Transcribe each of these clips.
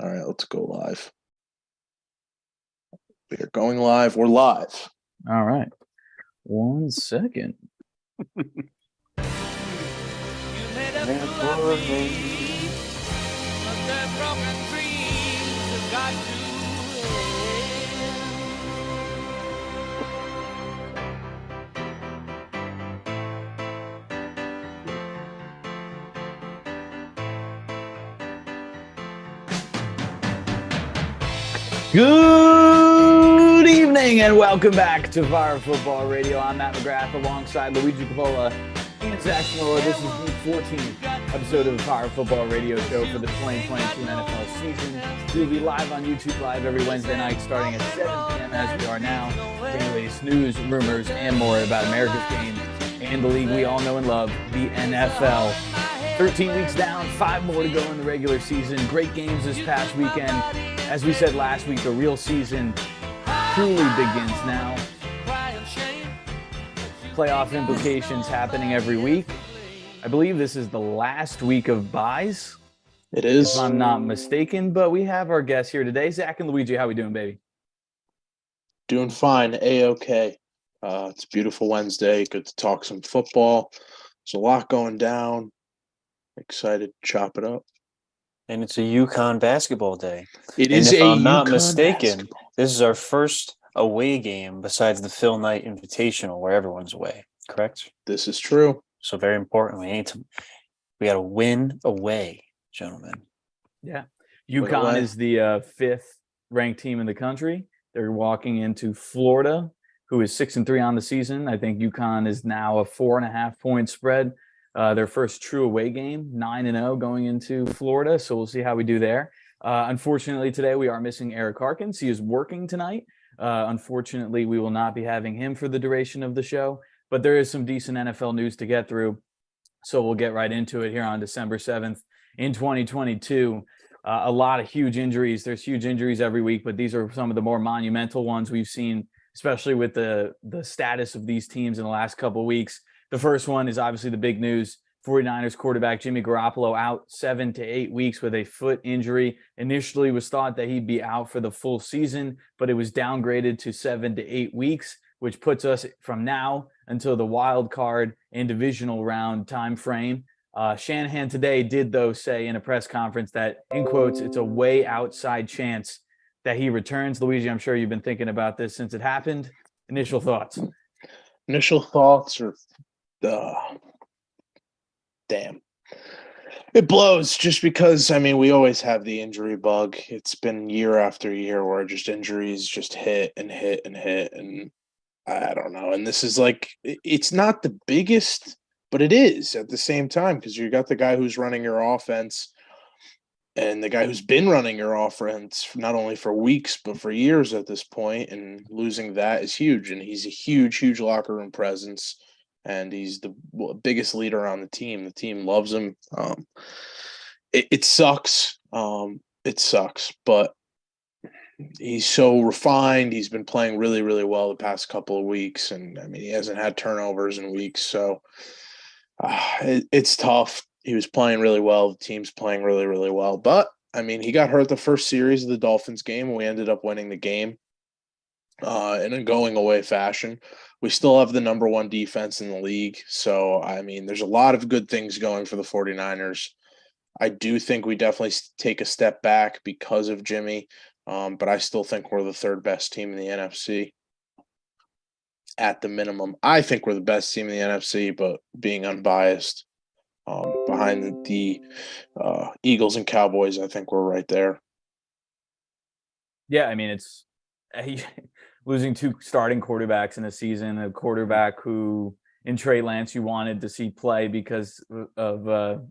All right, let's go live. We are going live. We're live. All right. 1 second. Good evening and welcome back to Phire Football Radio. I'm Matt McGrath alongside Luigi Cavola and Zach Smola. This is the 14th episode of the Phire Football Radio Show for the 2022 NFL season. We'll be live on YouTube Live every Wednesday night starting at 7 p.m. as we are now, bringing the latest news, rumors, and more about America's game and the league we all know and love, the NFL. 13 weeks down, 5 more to go in the regular season. Great games this past weekend. As we said last week, the real season truly begins now. Playoff implications happening every week. I believe this is the last week of buys. It is. If I'm not mistaken, but we have our guests here today. Zach and Luigi, how we doing, baby? Doing fine. A-OK. It's a beautiful Wednesday. Good to talk some football. There's a lot going down. Excited to chop it up. And it's a UConn basketball day. It is. If I'm not UConn mistaken, basketball. This is our first away game besides the Phil Knight Invitational where everyone's away, correct? This is true. So very important. We got to win away, gentlemen. Yeah. UConn is the fifth ranked team in the country. They're walking into Florida, who is 6-3 on the season. I think UConn is now a 4.5-point spread. Their first true away game, 9-0 going into Florida. So we'll see how we do there. Unfortunately, today we are missing Eric Harkins. He is working tonight. Unfortunately, we will not be having him for the duration of the show, but there is some decent NFL news to get through. So we'll get right into it here on December 7th in 2022. A lot of huge injuries. There's huge injuries every week, but these are some of the more monumental ones we've seen, especially with the status of these teams in the last couple of weeks. The first one is obviously the big news. 49ers quarterback Jimmy Garoppolo out 7 to 8 weeks with a foot injury. Initially was thought that he'd be out for the full season, but it was downgraded to 7 to 8 weeks, which puts us from now until the wild card and divisional round time frame. Shanahan today did, though, say in a press conference that, in quotes, it's a way outside chance that he returns. Luigi, I'm sure you've been thinking about this since it happened. Initial thoughts? Initial thoughts are... damn. It blows just because, we always have the injury bug. It's been year after year where just injuries just hit and hit and hit. And I don't know. And this is it's not the biggest, but it is at the same time because you got the guy who's running your offense and the guy who's been running your offense not only for weeks, but for years at this point. And losing that is huge. And he's a huge, huge locker room presence. And he's the biggest leader on the team. The team loves him. It sucks. It sucks, but he's so refined. He's been playing really, really well the past couple of weeks. And, he hasn't had turnovers in weeks. So it's tough. He was playing really well. The team's playing really, really well. But, he got hurt the first series of the Dolphins game, and we ended up winning the game in a going-away fashion. We still have the number one defense in the league. So, there's a lot of good things going for the 49ers. I do think we definitely take a step back because of Jimmy, but I still think we're the third best team in the NFC at the minimum. I think we're the best team in the NFC, but being unbiased, behind the Eagles and Cowboys, I think we're right there. Yeah, it's losing 2 starting quarterbacks in a season, a quarterback who in Trey Lance you wanted to see play because of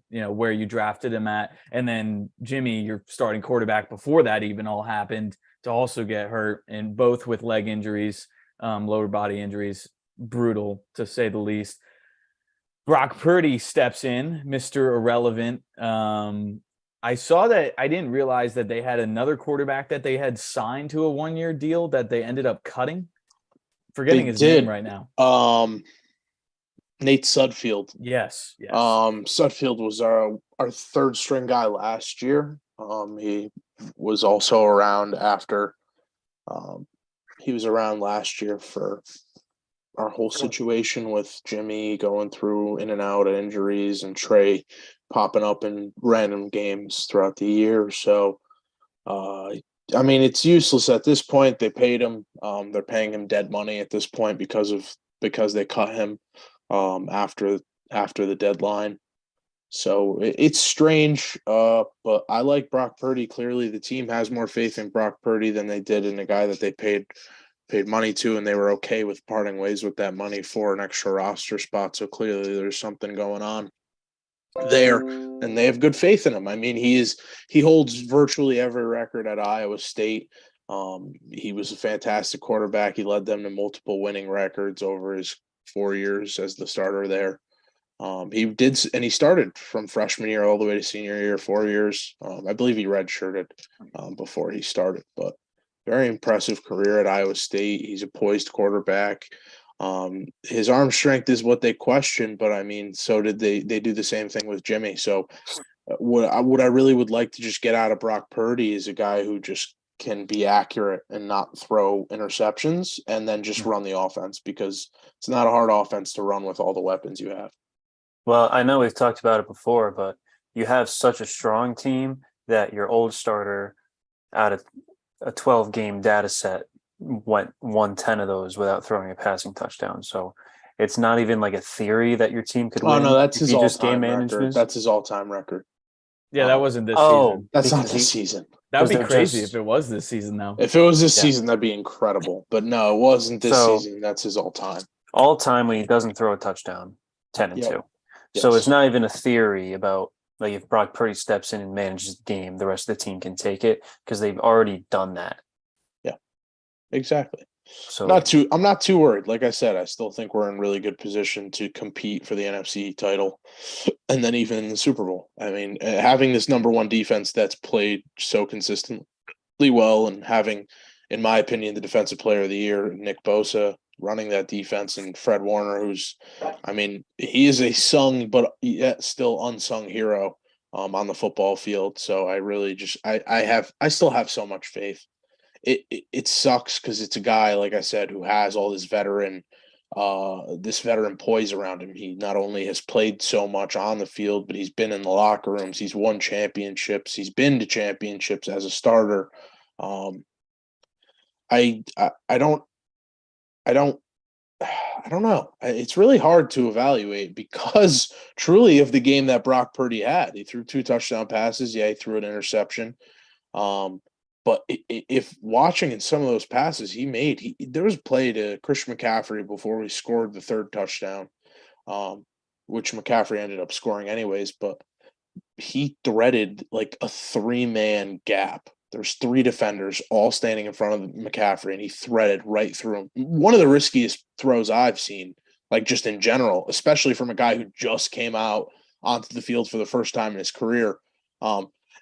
where you drafted him at, and then Jimmy, your starting quarterback before that even all happened, to also get hurt, and both with leg injuries, lower body injuries. Brutal to say the least. Brock Purdy steps in, Mr. Irrelevant. I saw that. I didn't realize that they had another quarterback that they had signed to a 1-year deal that they ended up cutting. Forgetting his name right now. Nate Sudfeld. Yes. Sudfeld was our third string guy last year. He was also around after. He was around last year for our whole situation with Jimmy going through in and out of injuries and Trey popping up in random games throughout the year. So, I mean, it's useless at this point. They paid him. They're paying him dead money at this point because they cut him after the deadline. So it's strange, but I like Brock Purdy. Clearly, the team has more faith in Brock Purdy than they did in a guy that they paid money to, and they were okay with parting ways with that money for an extra roster spot. So clearly, there's something going on there, and they have good faith in him. I mean, he holds virtually every record at Iowa State. He was a fantastic quarterback. He led them to multiple winning records over his 4 years as the starter there. He started from freshman year all the way to senior year, 4 years. I believe he redshirted before he started, but very impressive career at Iowa State. He's a poised quarterback. His arm strength is what they question, but I mean, so did they do the same thing with Jimmy. So what I really would like to just get out of Brock Purdy is a guy who just can be accurate and not throw interceptions and then just run the offense, because it's not a hard offense to run with all the weapons you have. Well, I know we've talked about it before, but you have such a strong team that your old starter out of a 12-game data set won 10 of those without throwing a passing touchdown. So it's not even like a theory that your team could win. Oh, no, that's his all-time record. That's his all-time record. Yeah, that wasn't this season. That's not this season. That would be crazy if it was this season, though. If it was this season, that'd be incredible. But no, it wasn't this season. That's his all-time. All-time when he doesn't throw a touchdown, 10-2. Yes. So it's not even a theory about, like, if Brock Purdy steps in and manages the game, the rest of the team can take it, because they've already done that. Yeah, exactly. So I'm not too worried. Like I said, I still think we're in really good position to compete for the NFC title, and then even in the Super Bowl. I mean, having this number one defense that's played so consistently well, and having, in my opinion, the defensive player of the year, Nick Bosa, running that defense, and Fred Warner, who's, I mean, he is a sung but yet still unsung hero on the football field. So I really just I still have so much faith. It sucks because it's a guy, like I said, who has all this veteran poise around him. He not only has played so much on the field, but he's been in the locker rooms. He's won championships. He's been to championships as a starter. I don't know. It's really hard to evaluate because truly of the game that Brock Purdy had. He threw 2 touchdown passes. Yeah, he threw an interception. But if watching in some of those passes he made, there was a play to Christian McCaffrey before we scored the 3rd touchdown, which McCaffrey ended up scoring anyways. But he threaded like a 3-man gap. There's 3 defenders all standing in front of McCaffrey, and he threaded right through him. One of the riskiest throws I've seen, like just in general, especially from a guy who just came out onto the field for the first time in his career.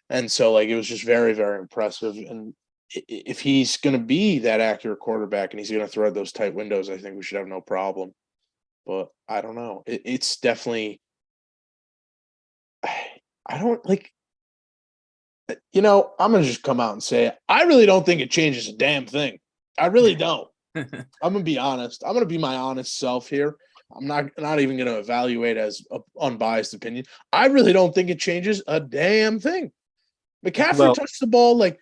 And so, like, it was just very, very impressive. And if he's going to be that accurate quarterback and he's going to thread those tight windows, I think we should have no problem. But I don't know. It's definitely – I don't like – you know, I'm going to just come out and say I really don't think it changes a damn thing. I really don't. I'm going to be honest. I'm going to be my honest self here. I'm not even going to evaluate as an unbiased opinion. I really don't think it changes a damn thing. McCaffrey touched the ball like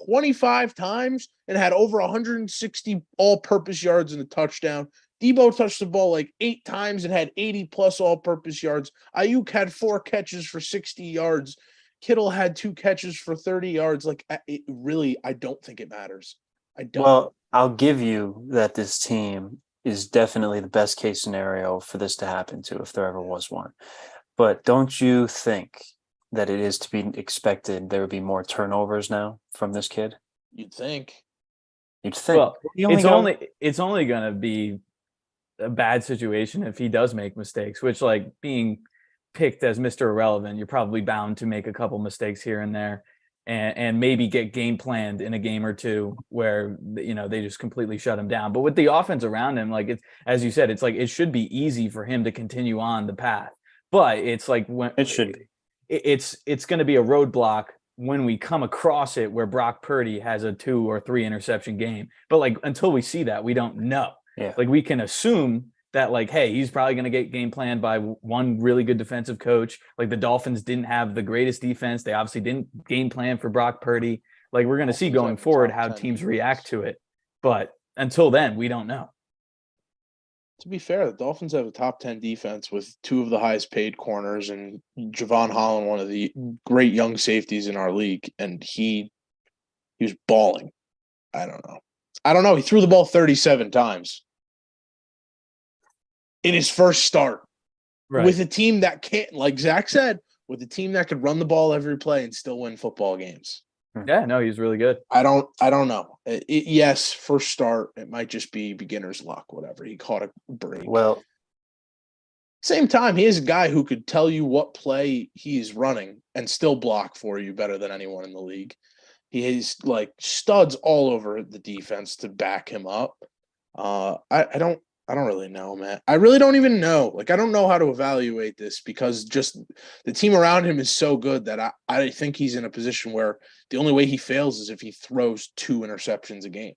25 times and had over 160 all-purpose yards in the touchdown. Debo touched the ball like 8 times and had 80-plus all-purpose yards. Ayuk had 4 catches for 60 yards. Kittle had 2 catches for 30 yards. Like, I don't think it matters. I don't. Well, I'll give you that this team is definitely the best case scenario for this to happen to, if there ever was one. But don't you think that it is to be expected there would be more turnovers now from this kid? You'd think. Well, it's only going to be a bad situation if he does make mistakes, which, like, being picked as Mr. Irrelevant, you're probably bound to make a couple mistakes here and there, and maybe get game planned in a game or two where, you know, they just completely shut him down. But with the offense around him, like, it's, as you said, it's like it should be easy for him to continue on the path. But it's like when it should be. It's going to be a roadblock when we come across it where Brock Purdy has a 2 or 3 interception game. But like until we see that, we don't know. Yeah. Like we can assume that like, hey, he's probably going to get game planned by one really good defensive coach. Like the Dolphins didn't have the greatest defense. They obviously didn't game plan for Brock Purdy. Like we're going to see going forward how teams react to it. But until then, we don't know. To be fair, the Dolphins have a top 10 defense with 2 of the highest paid corners and Javon Holland, one of the great young safeties in our league, and he was balling. I don't know. He threw the ball 37 times in his first start with a team that can't, like Zach said, with a team that could run the ball every play and still win football games. Yeah, no, he's really good. I don't know. Yes, first start, it might just be beginner's luck, whatever. He caught a break. Well, same time, he is a guy who could tell you what play he's running and still block for you better than anyone in the league. He has like studs all over the defense to back him up. I don't really know, man. I really don't even know. Like, I don't know how to evaluate this because just the team around him is so good that I think he's in a position where the only way he fails is if he throws 2 interceptions a game.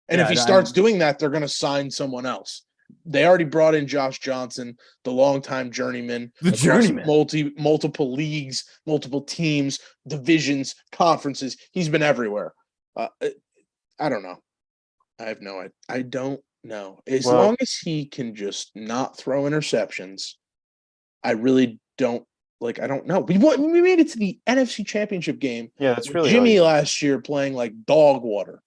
And if he starts doing that, they're going to sign someone else. They already brought in Josh Johnson, the longtime journeyman. Multiple leagues, multiple teams, divisions, conferences. He's been everywhere. I don't know. I don't know. As long as he can just not throw interceptions, I really don't I don't know. We made it to the NFC Championship game. Yeah, that's really Jimmy last year playing like dog water.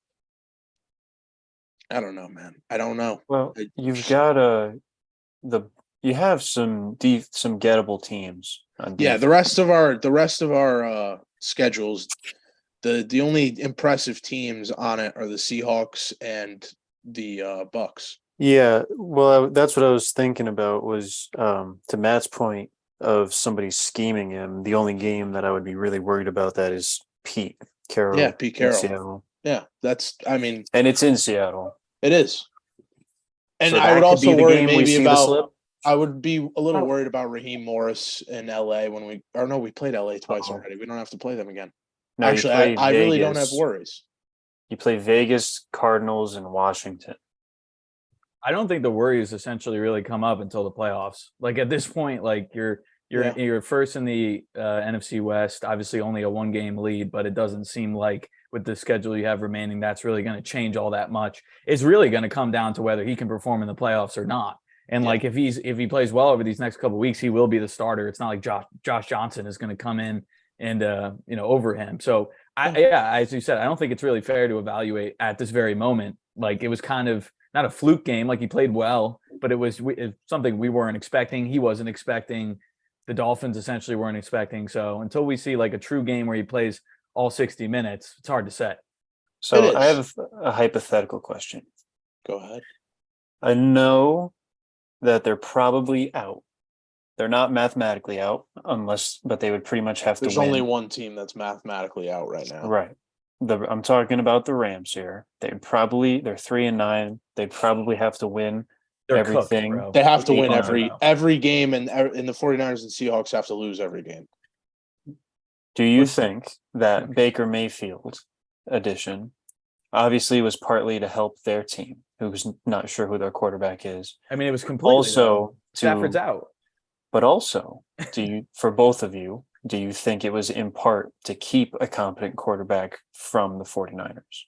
I don't know, man. I don't know. Well, you've got you have some gettable teams. Yeah, the rest of our schedules, the only impressive teams on it are the Seahawks and the Bucks. Yeah, well, that's what I was thinking about was to Matt's point of somebody scheming him. The only game that I would be really worried about that is Pete Carroll. Yeah, Pete Carroll. Seattle. Yeah, and it's in Seattle. It is. And so I would also worry maybe about I would be a little worried about Raheem Morris in LA when we played LA twice already. We don't have to play them again. No, actually, I really don't have worries. You play Vegas, Cardinals, and Washington. I don't think the worries essentially really come up until the playoffs. Like at this point, like you're first in the NFC West, obviously only a 1-game lead, but it doesn't seem like with the schedule you have remaining, that's really going to change all that much. It's really going to come down to whether he can perform in the playoffs or not. And like if he plays well over these next couple of weeks, he will be the starter. It's not like Josh Johnson is going to come in and over him. So as you said, I don't think it's really fair to evaluate at this very moment. Like it was kind of not a fluke game, like he played well, but it was something we weren't expecting. He wasn't expecting. The Dolphins essentially weren't expecting. So until we see like a true game where he plays all 60 minutes, it's hard to say. So I have a hypothetical question. Go ahead. I know that they're probably out. They're not mathematically out but they would pretty much have to win. There's only one team that's mathematically out right now. Right. I'm talking about the Rams here. They're 3-9. They'd probably have to win everything. Cooked, they have to win every game, and the 49ers and Seahawks have to lose every game. Do you think that Baker Mayfield addition obviously was partly to help their team, who's not sure who their quarterback is? I mean, it was completely Stafford's out. But also, for both of you, do you think it was in part to keep a competent quarterback from the 49ers?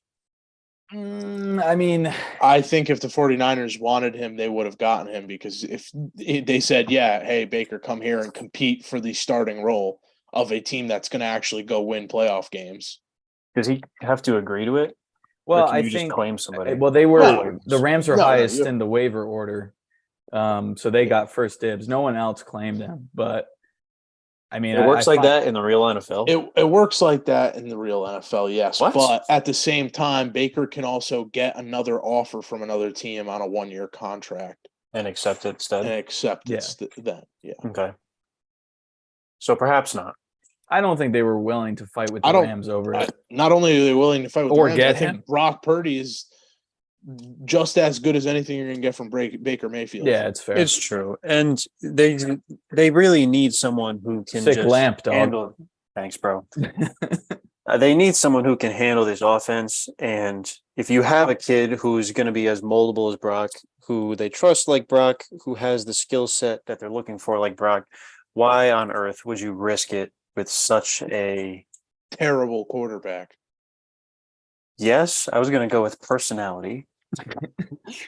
I mean, I think if the 49ers wanted him, they would have gotten him, because if they said, yeah, hey, Baker, come here and compete for the starting role of a team that's going to actually go win playoff games. Does he have to agree to it? Well, I think just claim somebody. Well, the Rams were highest in the waiver order. So they got first dibs. No one else claimed him, but I mean, it works like that in the real NFL. It works like that in the real NFL, yes. What? But at the same time, Baker can also get another offer from another team on a 1-year contract and accept it instead. Then, yeah. Okay. So perhaps not. I don't think they were willing to fight with the Rams over it. Not only are they willing to fight with the Rams, get I think him. Brock Purdy is just as good as anything you're going to get from Baker Mayfield. Yeah, it's fair. It's true. And they really need someone who can lamp, dog. handle Thanks, bro. They need someone who can handle this offense. And if you have a kid who's going to be as moldable as Brock, who they trust like Brock, who has the skill set that they're looking for like Brock, why on earth would you risk it with such a terrible quarterback? Yes, I was going to go with personality.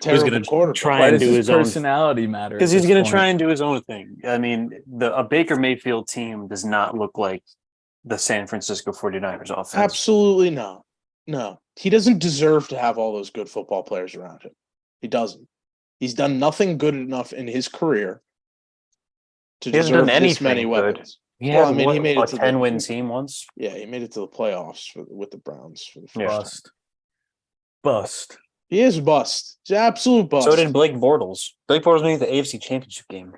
Terrible quarterback. Why does his personality matter? Because he's going to try and do his own thing. I mean, a Baker Mayfield team does not look like the San Francisco 49ers offense. Absolutely not. No, he doesn't deserve to have all those good football players around him. He doesn't. He's done nothing good enough in his career to deserve this many weapons. He made it to a 10-win team once. Yeah, he made it to the playoffs with the Browns for the first time. Bust. He is bust. He's an absolute bust. So did Blake Bortles. Blake Bortles made the AFC Championship game.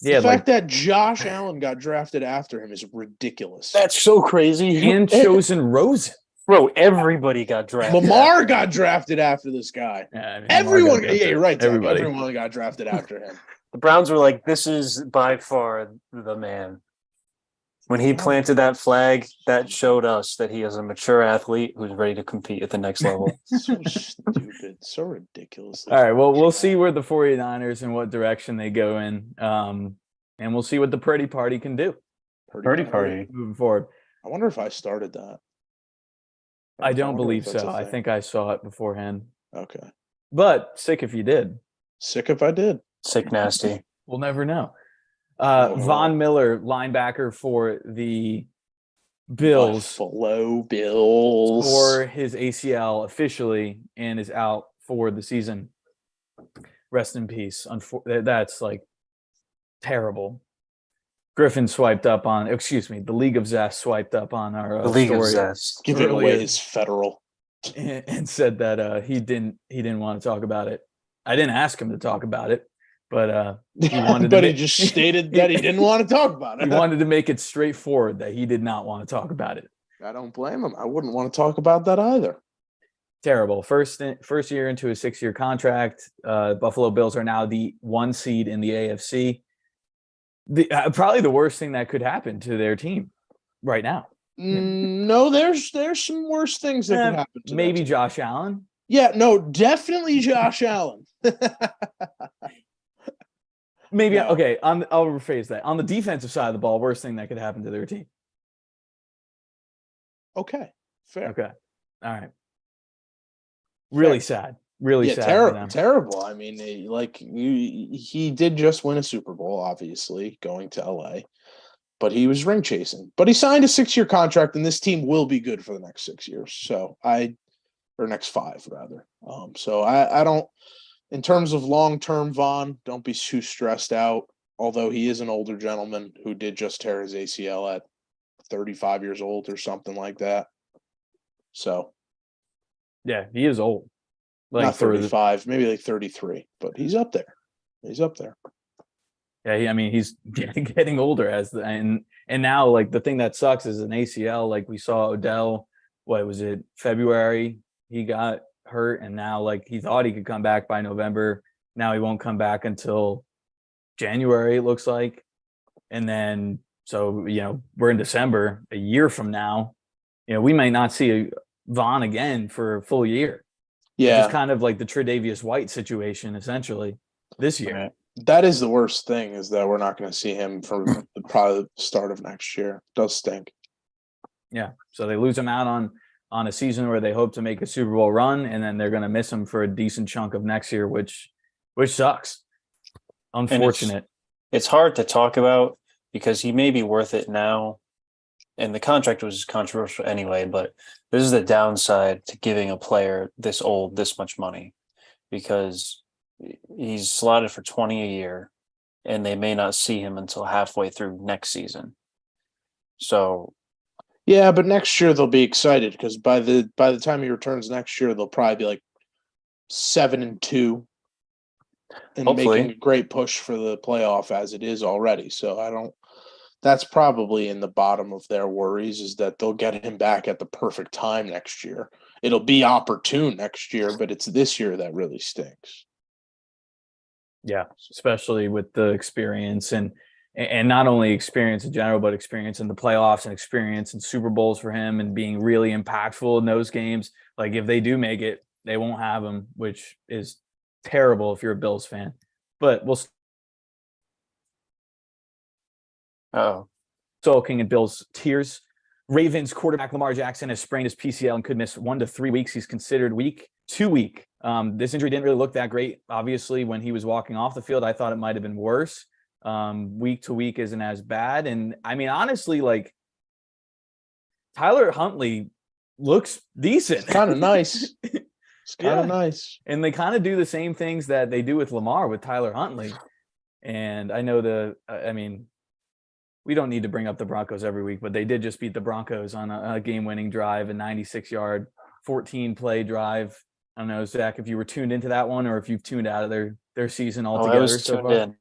Yeah, the fact that Josh Allen got drafted after him is ridiculous. That's so crazy. And chosen Rosen. Bro, everybody got drafted. Lamar got drafted after this guy. Yeah, everyone, you're right. Everyone got drafted after him. The Browns were like, this is by far the man. When he planted that flag, that showed us that he is a mature athlete who's ready to compete at the next level. So stupid. So ridiculous. All right, well, we'll see where the 49ers and what direction they go in. And we'll see what the Purdy Party can do. Purdy Party. Moving forward. I wonder if I started that. I don't believe so. I think I saw it beforehand. Okay. But sick if you did. Sick if I did. Sick nasty. We'll never know. Von Miller, linebacker for the Bills. Buffalo Bills. For his ACL officially and is out for the season. Rest in peace. That's like terrible. Griffin swiped up on, the League of Zest swiped up on our the League story. of Zest. Give it away is federal. And said that he didn't want to talk about it. I didn't ask him to talk about it, but he wanted he just stated that he didn't want to talk about it. He wanted to make it straightforward that he did not want to talk about it. I don't blame him. I wouldn't want to talk about that either. Terrible. First year into a 6-year contract. Buffalo Bills are now the 1 seed in the AFC. Probably the worst thing that could happen to their team right now. No, there's some worse things that could happen to maybe Josh Allen. Yeah, no, definitely Josh Allen. Maybe no. Okay. I'll rephrase that. On the defensive side of the ball, worst thing that could happen to their team. Okay, fair. Okay, all right. Really sad. Really sad. Terrible. I mean, he did just win a Super Bowl, obviously, going to LA, but he was ring chasing. But he signed a 6-year contract, and this team will be good for the next 6 years. Or next 5 rather. So I don't. In terms of long-term, Vaughn, don't be too stressed out. Although he is an older gentleman who did just tear his ACL at 35 years old or something like that. So, yeah, he is old. Like not 35, maybe like 33, but he's up there. Yeah, he's getting older and now like the thing that sucks is an ACL. Like we saw Odell, what was it, February? He got hurt, and now like he thought he could come back by November. Now he won't come back until January, it looks like. And then so we're in December, a year from now. We might not see Vaughn again for a full year. Yeah. It's kind of like the Tre'Davious White situation, essentially, this year. Right. That is the worst thing, is that we're not going to see him for probably the start of next year. It does stink. Yeah. So they lose him out on a season where they hope to make a Super Bowl run, and then they're going to miss him for a decent chunk of next year, which sucks. Unfortunate. It's hard to talk about because he may be worth it now. And the contract was controversial anyway, but this is the downside to giving a player this old this much money, because he's slotted for 20 a year and they may not see him until halfway through next season. So yeah, but next year they'll be excited because by the time he returns next year, they'll probably be like 7-2 and hopefully making a great push for the playoff as it is already. So that's probably in the bottom of their worries, is that they'll get him back at the perfect time next year. It'll be opportune next year, but it's this year that really stinks. Yeah, especially with the experience and and not only experience in general, but experience in the playoffs and experience in Super Bowls for him and being really impactful in those games. Like if they do make it, they won't have him, which is terrible if you're a Bills fan. But we'll sulking in Bills tears. Ravens quarterback Lamar Jackson has sprained his PCL and could miss 1 to 3 weeks. He's considered weak. 2 week. This injury didn't really look that great. Obviously, when he was walking off the field, I thought it might have been worse. Week to week isn't as bad. And I mean, honestly, like Tyler Huntley looks decent. It's kind of nice. It's kind of nice. And they kind of do the same things that they do with Lamar with Tyler Huntley. And I know we don't need to bring up the Broncos every week, but they did just beat the Broncos on a game-winning drive, a 96-yard, 14-play drive. I don't know, Zach, if you were tuned into that one or if you've tuned out of their season altogether. I was tuned in.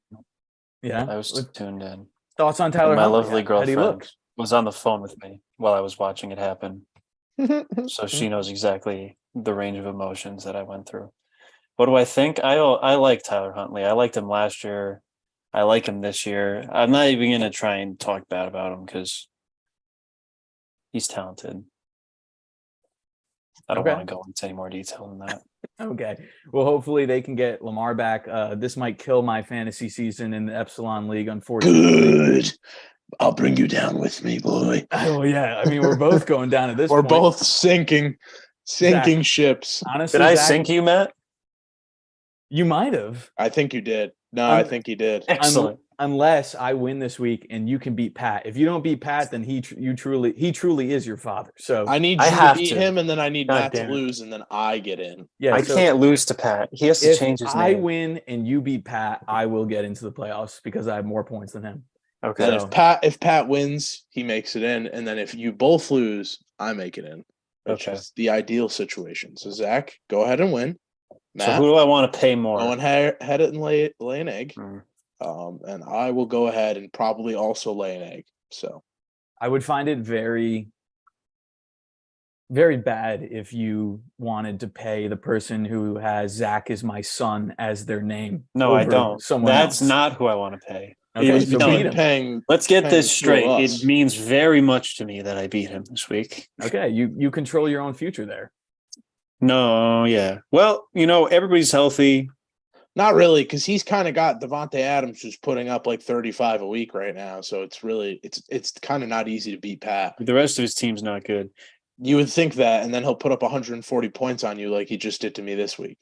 Yeah, I was tuned in. Thoughts on Tyler Huntley? My Huntley? lovely girlfriend was on the phone with me while I was watching it happen. So she knows exactly the range of emotions that I went through. What do I think? I like Tyler Huntley. I liked him last year. I like him this year. I'm not even going to try and talk bad about him because he's talented. I don't want to go into any more detail than that. Okay. Well, hopefully they can get Lamar back. This might kill my fantasy season in the Epsilon League, unfortunately. Good. I'll bring you down with me, boy. Oh, yeah. I mean, we're both going down at this We're point. both sinking Zach, ships. Honestly, did I Zach, sink you, Matt? You might have. I think you did. No, I think you did. Excellent. Unless I win this week and you can beat Pat. If you don't beat Pat, then he truly is your father. So I need you to beat him, and then I need Matt to lose, and then I get in. Yeah, I can't lose to Pat. He has to change his name. If I win and you beat Pat, I will get into the playoffs because I have more points than him. Okay. And if Pat wins, he makes it in, and then if you both lose, I make it in. Which is the ideal situation. So Zach, go ahead and win. Matt, so who do I want to pay more? Go ahead and lay an egg. And I will go ahead and probably also lay an egg. So I would find it very, very bad if you wanted to pay the person who has Zach is my son as their name. No, I don't. That's else. not who I want to pay. Okay, let's get this straight. It means very much to me that I beat him this week. Okay, you control your own future there. No, yeah. Well, everybody's healthy. Not really, because he's kind of got Devontae Adams who's putting up like 35 a week right now. So it's really it's kind of not easy to beat Pat. The rest of his team's not good. You would think that, and then he'll put up 140 points on you like he just did to me this week.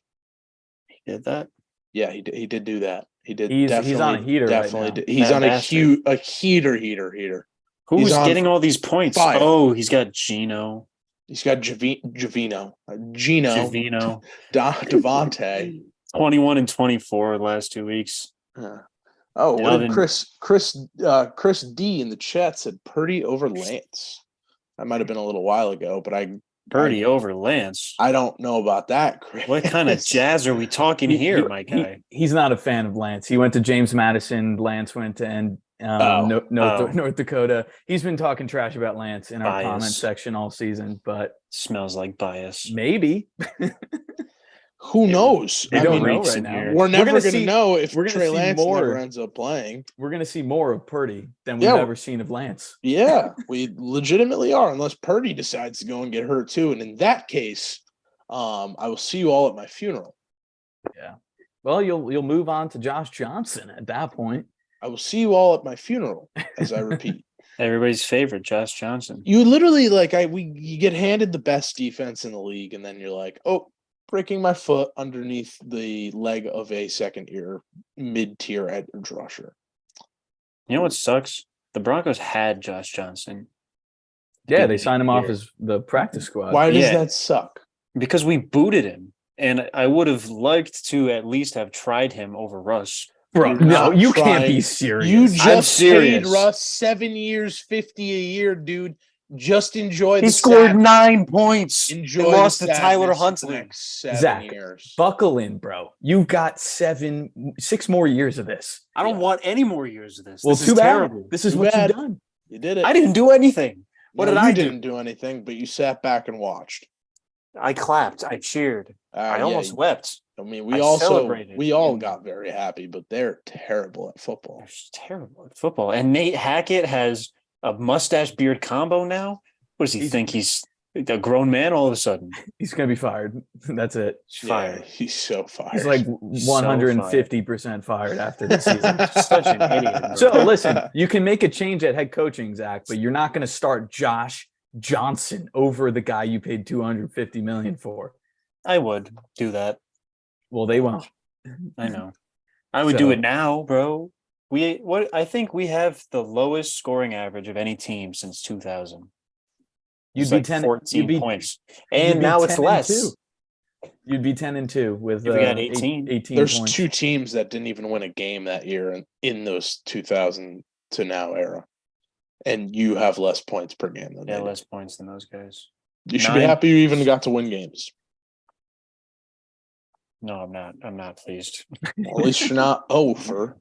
He did that? Yeah, he did do that. He did. He's on a heater definitely right now. He's on a heater. Who's getting all these points? Phire. Oh, he's got Gino. He's got Gino, Devontae. 21 and 24 the last 2 weeks. What did Chris D in the chat said Purdy over Lance. That might have been a little while ago, but Purdy over Lance. I don't know about that, Chris. What kind of jazz are we talking here, my guy? He's not a fan of Lance. He went to James Madison. Lance went to North Dakota. He's been talking trash about Lance in our comment section all season, but smells like bias. Maybe. Who knows? I don't know right now. We're never going to know if Trey Lance never ends up playing. We're going to see more of Purdy than we've ever seen of Lance. Yeah, we legitimately are, unless Purdy decides to go and get hurt too. And in that case, I will see you all at my funeral. Yeah. Well, you'll move on to Josh Johnson at that point. I will see you all at my funeral, as I repeat. Everybody's favorite, Josh Johnson. You literally you get handed the best defense in the league, and then you're like, oh, breaking my foot underneath the leg of a second-year mid-tier edge rusher. You know what sucks? The Broncos had Josh Johnson. Yeah, they signed him off as the practice squad. Why does that suck? Because we booted him, and I would have liked to at least have tried him over Russ. Bro, no, you can't be serious. You just paid Russ 7 years, $50 a year, dude. Just enjoy the He scored 9 points. Enjoy and lost to Tyler Huntley. Zach, buckle in, bro. You've got 6 more years of this. I don't want any more years of this. Well, this is terrible. This is what you've done. You did it. I didn't do anything. What did I do? You didn't do anything, but you sat back and watched. I clapped. I cheered. I almost wept. I mean, I celebrated. we all got very happy, but they're terrible at football. They're terrible at football. And Nate Hackett has a mustache beard combo now. What does he think? He's a grown man all of a sudden. He's going to be fired. That's it. He's fired. He's so fired. He's like 150% fired after this season. Such an idiot. Bro. So listen, you can make a change at head coaching, Zach, but you're not going to start Josh Johnson over the guy you paid $250 million for. I would do that. Well, they won't. I know. I would do it now, bro. I think we have the lowest scoring average of any team since 2000. You'd be 14 points. And now it's less. You'd be 10-2 with we got 18. 18 There's points. 2 teams that didn't even win a game that year in those 2000 to now era. And you have less points per game than they less points than those guys. You should be happy you even got to win games. No, I'm not. I'm not pleased. Well, at least you're not over.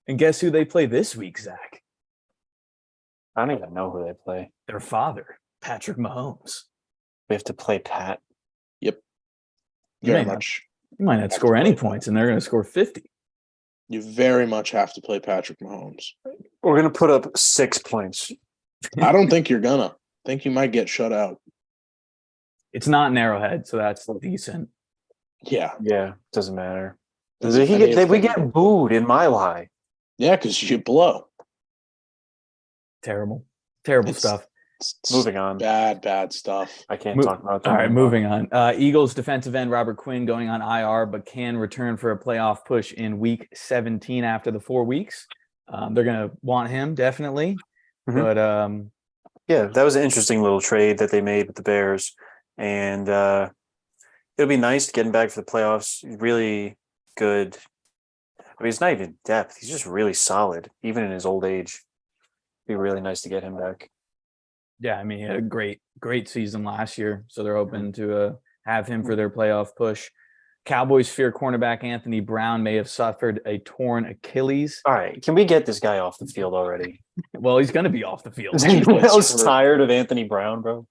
And guess who they play this week, Zach? I don't even know who they play. Their father, Patrick Mahomes. We have to play Pat. Yep. You Very much. You might not score any points, and they're going to score 50. You very much have to play Patrick Mahomes. We're going to put up 6 points. I don't think you're gonna. I think you might get shut out. It's not an Arrowhead, so that's decent. Yeah. Yeah, doesn't matter. We get booed in Mile High. Yeah, because you blow. Terrible stuff. Moving on. Bad stuff. I can't talk about that. All right, moving on. Eagles defensive end Robert Quinn going on IR, but can return for a playoff push in week 17 after the 4 weeks. They're going to want him, definitely. Mm-hmm. But yeah, that was an interesting little trade that they made with the Bears. And it'll be nice to get him back for the playoffs. Really good. I mean, it's not even depth. He's just really solid, even in his old age. It'd be really nice to get him back. Yeah, I mean, he had a great season last year, so they're hoping to have him for their playoff push. Cowboys fear cornerback Anthony Brown may have suffered a torn Achilles. All right, can we get this guy off the field already? Well, he's going to be off the field. I was tired of Anthony Brown, bro.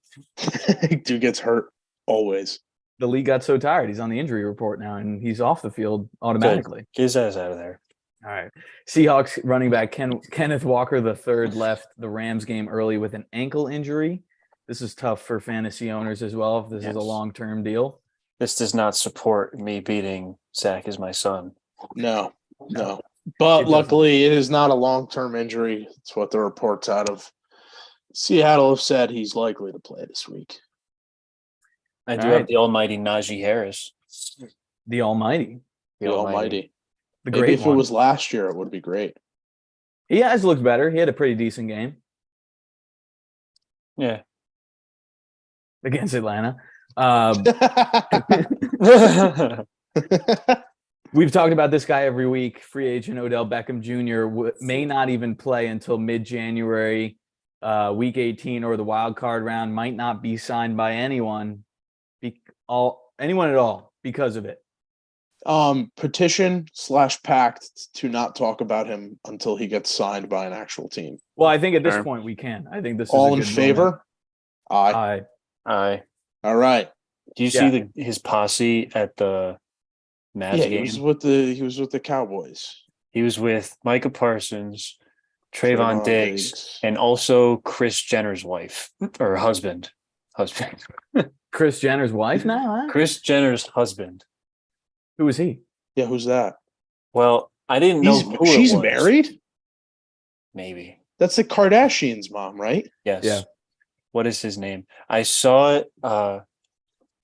Dude gets hurt always. The league got so tired. He's on the injury report now, and he's off the field automatically. Get his ass out of there. All right. Seahawks running back Kenneth Walker III left the Rams game early with an ankle injury. This is tough for fantasy owners as well if this is a long-term deal. This does not support me beating Zach as my son. No. But luckily, it is not a long-term injury. It's what the reports out of Seattle have said he's likely to play this week. I do have the almighty Najee Harris. The almighty. The almighty. The Maybe great if it was last year, it would be great. He has looked better. He had a pretty decent game. Yeah. Against Atlanta. We've talked about this guy every week. Free agent Odell Beckham Jr. May not even play until mid-January, week 18 or the wild card round. Might not be signed by anyone at all because of it. Petition/pact to not talk about him until he gets signed by an actual team. Well, I think at this point we can. I think this is all in favor. Aye. Aye. All right. Do you see his posse at the Mavs game? He was with the Cowboys. He was with Micah Parsons, Trayvon Diggs, and also Kris Jenner's wife or husband. Kris Jenner's wife now? Huh? Kris Jenner's husband. Who is he? Yeah, who's that? Well, I didn't know who she's it was. Married? Maybe. That's the Kardashians' mom, right? Yes. Yeah. What is his name? I saw it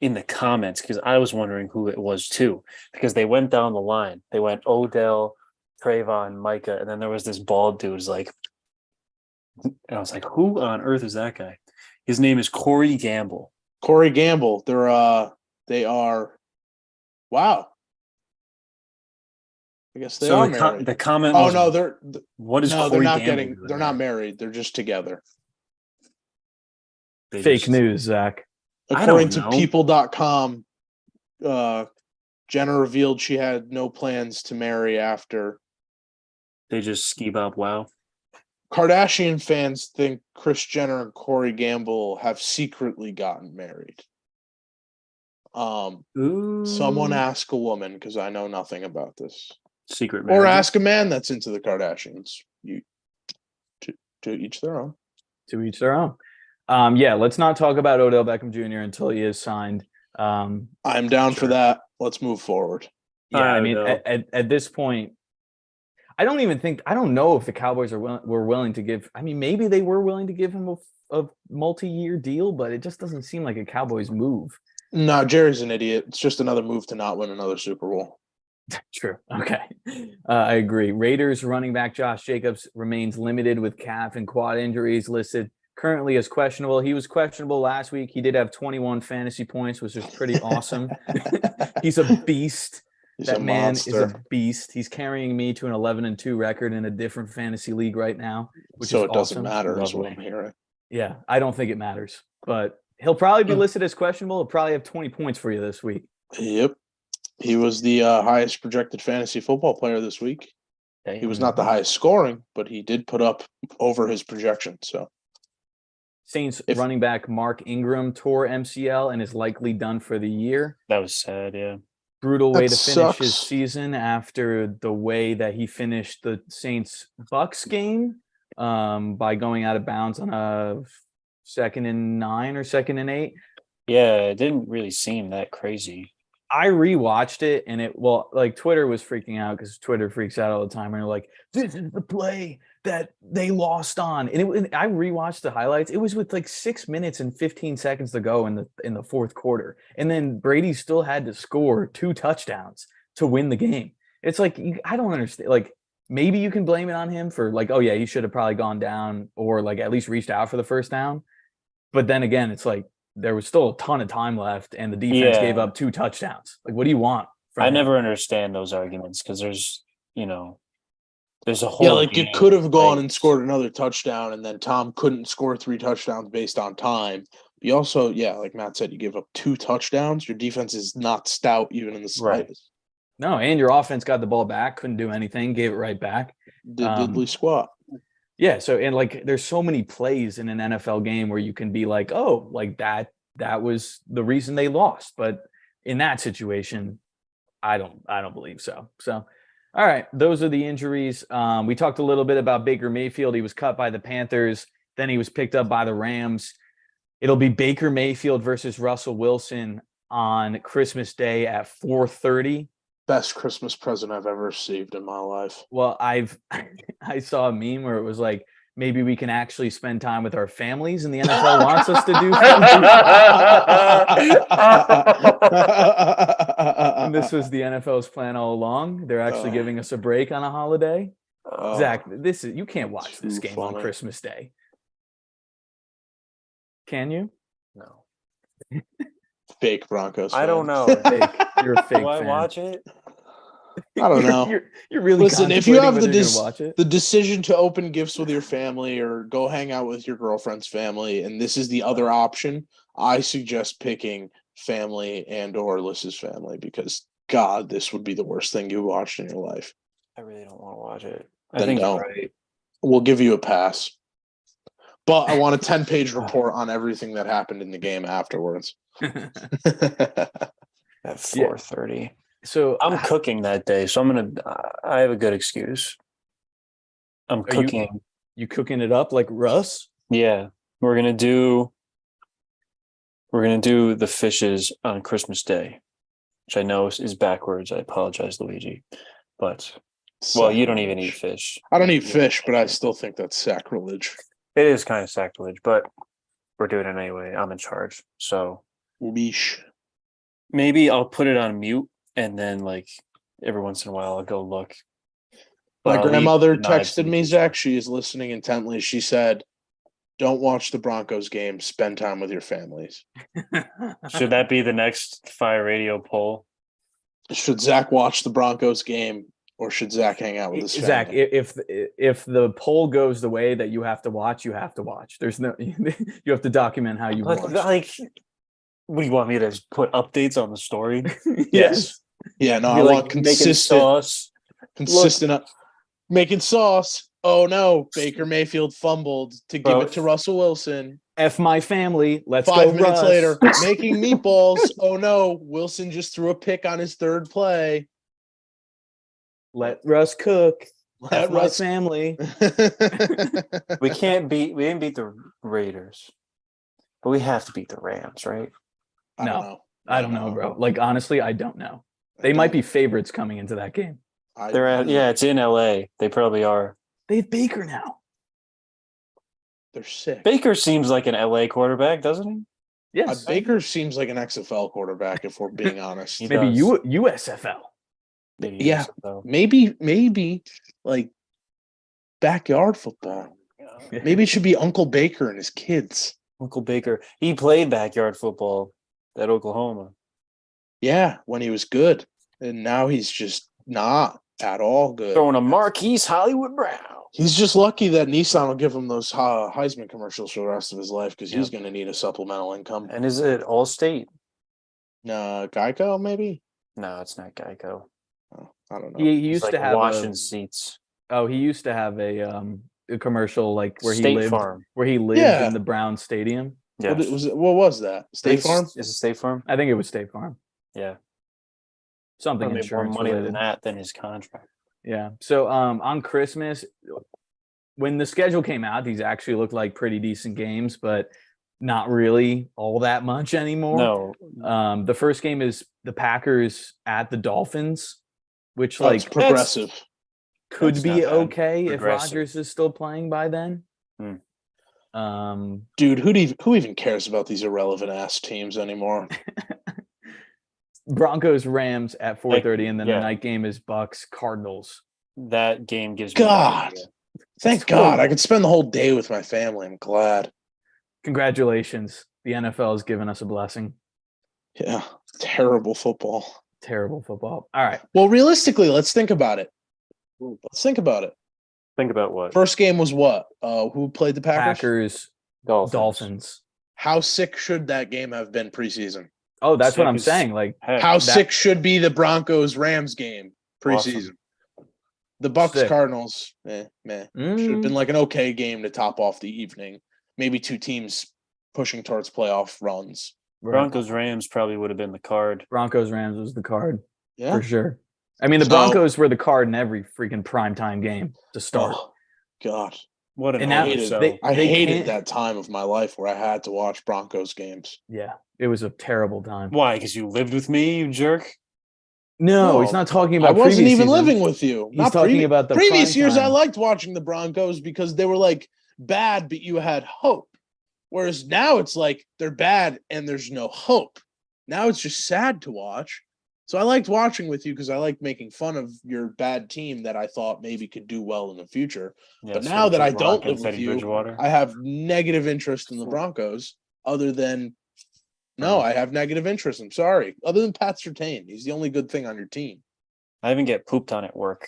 in the comments because I was wondering who it was too, because they went down the line. They went Odell, Trayvon, Micah, and then there was this bald dude who's like, and I was like, who on earth is that guy? His name is Corey Gamble. Corey Gamble. They are wow. I guess they are married. The comment Oh was, no, they're what is no, Corey they're not Gamble getting doing they're there? not married. They're just together. Fake news, Zach. According to people.com, Jenner revealed she had no plans to marry after. They just ski bob wow. Kardashian fans think Kris Jenner and Corey Gamble have secretly gotten married. Someone ask a woman, because I know nothing about this. Secret marriage. Or ask a man that's into the Kardashians. To each their own. To each their own. Let's not talk about Odell Beckham Jr. until he is signed. I'm down for that. Let's move forward. Yeah, I mean, at this point, I don't know if the Cowboys were willing to give. I mean, maybe they were willing to give him a multi-year deal, but it just doesn't seem like a Cowboys move. No, Jerry's an idiot. It's just another move to not win another Super Bowl. True. Okay. I agree. Raiders running back Josh Jacobs remains limited with calf and quad injuries, listed currently as questionable. He was questionable last week. He did have 21 fantasy points, which is pretty awesome. He's a beast. That man is a beast. He's carrying me to an 11-2 record in a different fantasy league right now, which so is it doesn't awesome. matter, is what I'm hearing. Yeah, I don't think it matters, but he'll probably be listed as questionable. He'll probably have 20 points for you this week. Yep. He was the highest projected fantasy football player this week. He was not the highest scoring, but he did put up over his projection. So, Saints running back Mark Ingram tore MCL and is likely done for the year. That was sad, yeah. Brutal way to finish his season after the way that he finished the Saints-Bucks game by going out of bounds on a 2nd and 9 or 2nd and 8. Yeah, it didn't really seem that crazy. I rewatched it and Twitter was freaking out because Twitter freaks out all the time. And they're like, this is the play that they lost on. And I rewatched the highlights. It was with 6 minutes and 15 seconds to go in the fourth quarter. And then Brady still had to score 2 touchdowns to win the game. It's I don't understand. Maybe you can blame it on him for he should have probably gone down or at least reached out for the first down. But then again, it's there was still a ton of time left and the defense gave up 2 touchdowns. What do you want? I never understand those arguments because there's a whole you could have gone and scored another touchdown and then Tom couldn't score 3 touchdowns based on time. You also, like Matt said, you give up 2 touchdowns. Your defense is not stout even in the slightest. Right. No, and your offense got the ball back, couldn't do anything, gave it right back. Diddly squat. Yeah, so there's so many plays in an NFL game where you can be that was the reason they lost, but in that situation, I don't believe so. So, all right, those are the injuries. We talked a little bit about Baker Mayfield. He was cut by the Panthers, then he was picked up by the Rams. It'll be Baker Mayfield versus Russell Wilson on Christmas Day at 4:30. Best Christmas present I've ever received in my life. Well, I saw a meme where it was maybe we can actually spend time with our families and the NFL wants us to do and this was the NFL's plan all along. They're actually giving us a break on a holiday. Zach, you can't watch this game on Christmas Day. Can you? No. Fake Broncos fan. I don't know. You're a fake Do I fan. watch it? I don't know. You're really listen. If you have the decision to open gifts with your family or go hang out with your girlfriend's family, and this is the other option, I suggest picking family and/or Liz's family because God, this would be the worst thing you watched in your life. I really don't want to watch it. Then I think don't. you're right. We'll give you a pass. But I want a 10-page report on everything that happened in the game afterwards. At 4:30. So I'm cooking that day, so I have a good excuse. I'm cooking. You cooking it up like Russ? Yeah. We're gonna do the fishes on Christmas Day, which I know is backwards. I apologize, Luigi. But you don't even eat fish. I don't eat fish, but I still think that's sacrilege. It is kind of sacrilege, but we're doing it anyway. I'm in charge. So maybe I'll put it on mute and then every once in a while I'll go look. My grandmother texted me, Zach. She is listening intently. She said, don't watch the Broncos game. Spend time with your families. Should that be the next Phire Radio poll? Should Zach watch the Broncos game or should Zach hang out with his family? Zach, if the poll goes the way that you have to watch, you have to watch. There's no you have to document how you watch. What do you want me to put updates on the story? Yes. Yeah, no, I want consistent making sauce. Oh no, Baker Mayfield fumbled to give it to Russell Wilson. F my family. Let's 5 go, minutes Russ. later, making meatballs. Oh no, Wilson just threw a pick on his third play. Let Russ cook. Let F my Russ. family. We didn't beat the Raiders, but we have to beat the Rams, right? I don't know. I don't know, bro. Like, honestly, I don't know. They I might don't- be favorites coming into that game. They're at it's in LA. They probably are. They have Baker now. They're sick. Baker seems like an LA quarterback, doesn't he? Yes. Baker seems like an XFL quarterback, if we're being honest. He Maybe does. USFL. Maybe Yeah. so. Maybe like backyard football. Maybe it should be Uncle Baker and his kids. Uncle Baker. He played backyard football at Oklahoma. Yeah, when he was good. And now he's just not at all good. Throwing a Marquise Hollywood Brown. He's just lucky that Nissan will give him those Heisman commercials for the rest of his life because he's Yep. going to need a supplemental income. And is it Allstate? Geico, maybe? No, it's not Geico. Oh, I don't know. He It's used like to have washing seats. he used to have a commercial like where State he lived Farm. Yeah. in the Brown Stadium. Yeah. What was that? State Farm? Is it State Farm? I think it was State Farm. Yeah. Something Probably more insurance money related. than that than his contract. Yeah. So on Christmas, when the schedule came out, these actually looked like pretty decent games, but not really all that much anymore. No. The first game is the Packers at the Dolphins, which It's like progressive. could That's be not bad. okay if Progressive. Rodgers is still playing by then. Dude, who even cares about these irrelevant ass teams anymore? Broncos Rams at 4:30, and then yeah. the night game is Bucks Cardinals. That game gives me God. no idea. Thank God. I could spend the whole day with my family. I'm glad. Congratulations. The NFL has given us a blessing. Yeah. Terrible football. Terrible football. All right. Well, realistically, let's think about it. Think about what? First game was what? Who played the Packers? Dolphins. How sick should that game have been preseason? Oh, that's what Sick I'm as saying. Like, heck. How sick should be the Broncos Rams game preseason? Awesome. The Bucks Sick. Cardinals, meh. Should have been like an okay game to top off the evening. Maybe two teams pushing towards playoff runs. Broncos Rams probably would have been the card. Broncos Rams was the card Yeah. for sure. I mean, the So- Broncos were the card in every freaking primetime game to start. Oh, God. What an And now oversell. they- I They hated can't- that time of my life where I had to watch Broncos games. Yeah, it was a terrible time. Why? Because you lived with me, you jerk. No, No, he's not talking about. I wasn't previous even seasons. living with you. He's talking about the previous prime years. I time. liked watching the Broncos because they were like bad, but you had hope. Whereas now it's like they're bad and there's no hope. Now it's just sad to watch. So I liked watching with you because I liked making fun of your bad team that I thought maybe could do well in the future. Yeah, But so now that I Drew don't Lock live and with Teddy you, Bridgewater. I have negative interest in the Broncos. Other than no, I have negative interest. I'm sorry. Other than Pat Surtain, he's the only good thing on your team. I even get pooped on at work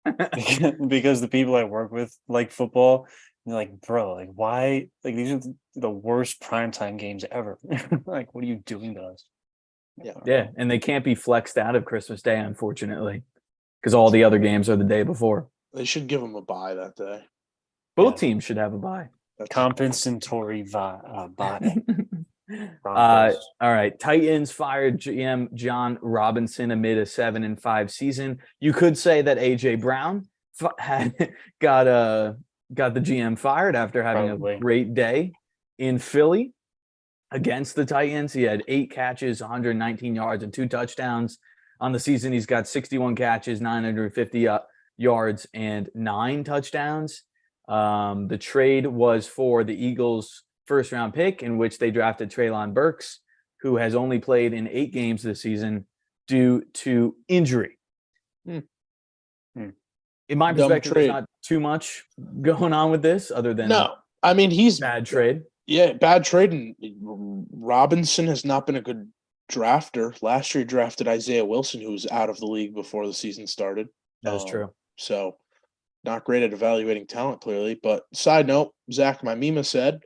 because the people I work with like football. And they're like, bro, like why? Like these are the worst primetime games ever. Like, what are you doing to us? Yeah, and they can't be flexed out of Christmas Day, unfortunately, because all the other games are the day before. They should give him a bye that day. Both Yeah. teams should have a bye. That's Compensatory body. All right. Titans fired GM John Robinson amid a 7-5 season. You could say that AJ Brown had got the GM fired after having Probably. a great day in Philly against the Titans. He had 8 catches, 119 yards, and 2 touchdowns on the season. He's got 61 catches, 950 yards, and 9 touchdowns. The trade was for the Eagles' first-round pick, in which they drafted Treylon Burks, who has only played in 8 games this season due to injury. In my Dumb perspective, trade. there's not too much going on with this other than no. I mean, he's bad trade. Yeah, bad trade. And Robinson has not been a good drafter. Last year, he drafted Isaiah Wilson, who was out of the league before the season started. That is true. So, not great at evaluating talent, clearly. But side note, Zach Mimima said,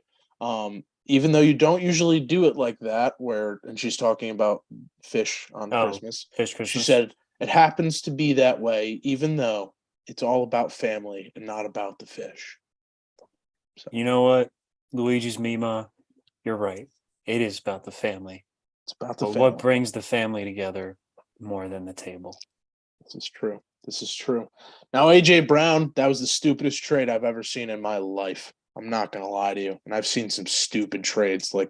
even though you don't usually do it like that, and she's talking about fish on Christmas. Fish Christmas. She said it happens to be that way, even though it's all about family and not about the fish. So. You know what? Luigi's Mima. You're right. It is about the family. It's about the But family. what brings the family together more than the table? This is true. This is true. Now, AJ Brown, that was the stupidest trade I've ever seen in my life. I'm not gonna lie to you. And I've seen some stupid trades, like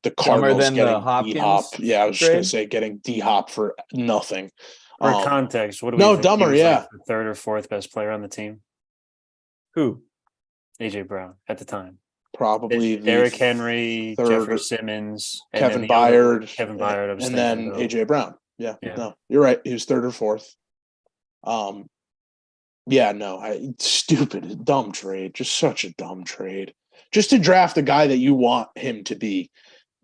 the Dumber Cardinals than the getting Hopkins D-Hop. Yeah, I was just gonna trade? say getting D-Hop for nothing. For context, what do we no, think? dumber, He was yeah. like the third or fourth best player on the team. Who? AJ Brown at the time. Probably Derrick Henry, third, Jeffrey Simmons, and Kevin then the other one, Byard, Kevin Byard. I was and thinking then about. AJ Brown. Yeah, Yeah. no, you're right. He was third or fourth. Yeah, no, stupid, dumb trade. Just such a dumb trade. Just to draft a guy that you want him to be,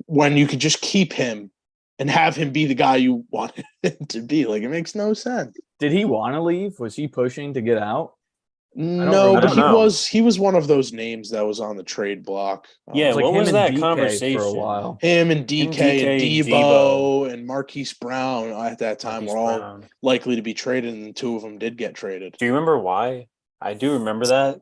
when you could just keep him and have him be the guy you want him to be. Like, it makes no sense. Did he want to leave? Was he pushing to get out? No, but know. he was one of those names that was on the trade block. Yeah, like what was him and that DK conversation? for a while? Him and DK and DK, Debo and Marquise Brown at that time Marquise were all Brown. likely to be traded, and two of them did get traded. Do you remember why? I do remember that.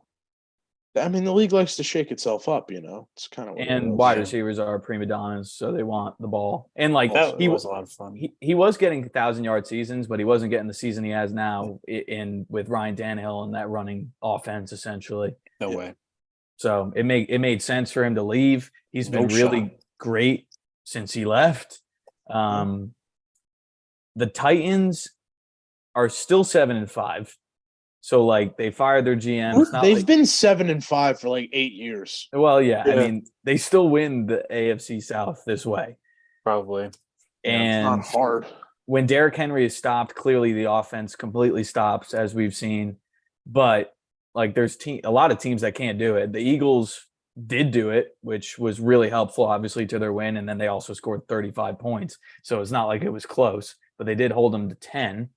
I mean, the league likes to shake itself up, you know. It's kind of what And wide receivers are prima donnas, so they want the ball. And like That was a lot of fun. He was getting 1,000-yard seasons, but he wasn't getting the season he has now with Ryan Tannehill and that running offense essentially. No way. So it made sense for him to leave. He's been really great since he left. The Titans are still 7-5. So like they fired their GM. They've been 7-5 for like 8 years. Well, yeah. I mean, they still win the AFC South this way. Probably. And it's not hard. When Derrick Henry is stopped, clearly the offense completely stops, as we've seen. But like there's a lot of teams that can't do it. The Eagles did do it, which was really helpful, obviously, to their win. And then they also scored 35 points. So it's not like it was close, but they did hold them to 10.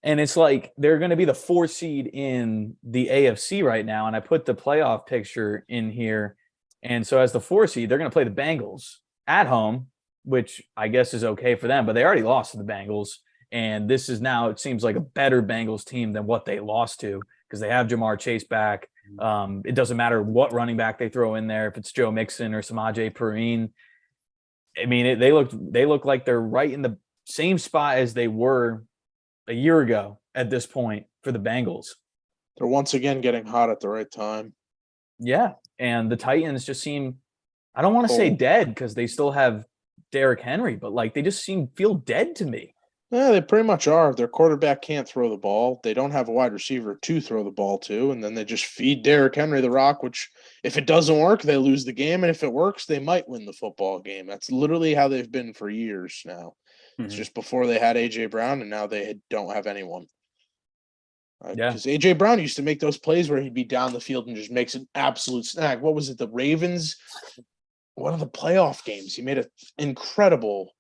And it's like they're going to be the 4 seed in the AFC right now. And I put the playoff picture in here. And so as the 4 seed, they're going to play the Bengals at home, which I guess is okay for them. But they already lost to the Bengals. And this is now, it seems like a better Bengals team than what they lost to, because they have Jamar Chase back. It doesn't matter what running back they throw in there, if it's Joe Mixon or Samaje Perine. I mean, they look like they're right in the same spot as they were a year ago at this point for the Bengals. They're once again getting hot at the right time. Yeah. And the Titans just seem, I don't want to say dead because they still have Derrick Henry, but like they just feel dead to me. Yeah, they pretty much are. Their quarterback can't throw the ball. They don't have a wide receiver to throw the ball to. And then they just feed Derrick Henry the rock, which if it doesn't work, they lose the game. And if it works, they might win the football game. That's literally how they've been for years now. It's just before they had AJ Brown, and now they don't have anyone. Because AJ Brown used to make those plays where he'd be down the field and just makes an absolute snag. What was it? The Ravens? One of the playoff games. He made an incredible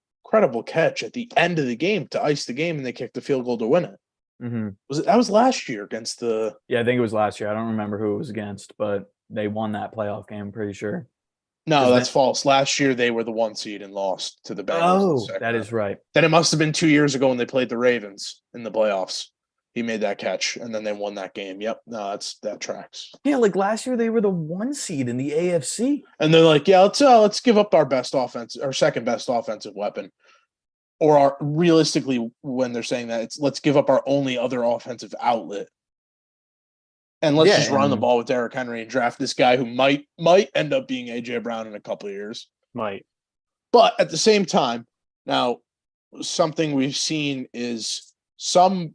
catch at the end of the game to ice the game, and they kicked the field goal to win it. That was last year against the? Yeah, I think it was last year. I don't remember who it was against, but they won that playoff game. I'm pretty sure. No, that's false. Last year they were the 1 seed and lost to the Bengals. Oh, that is right. Then it must have been 2 years ago when they played the Ravens in the playoffs. He made that catch, and then they won that game. Yep, no, that tracks. Yeah, like last year they were the 1 seed in the AFC, and they're like, yeah, let's give up our second best offensive weapon, or realistically, when they're saying that, let's give up our only other offensive outlet. And let's just run the ball with Derrick Henry and draft this guy who might end up being AJ Brown in a couple of years. Might. But at the same time, now something we've seen is some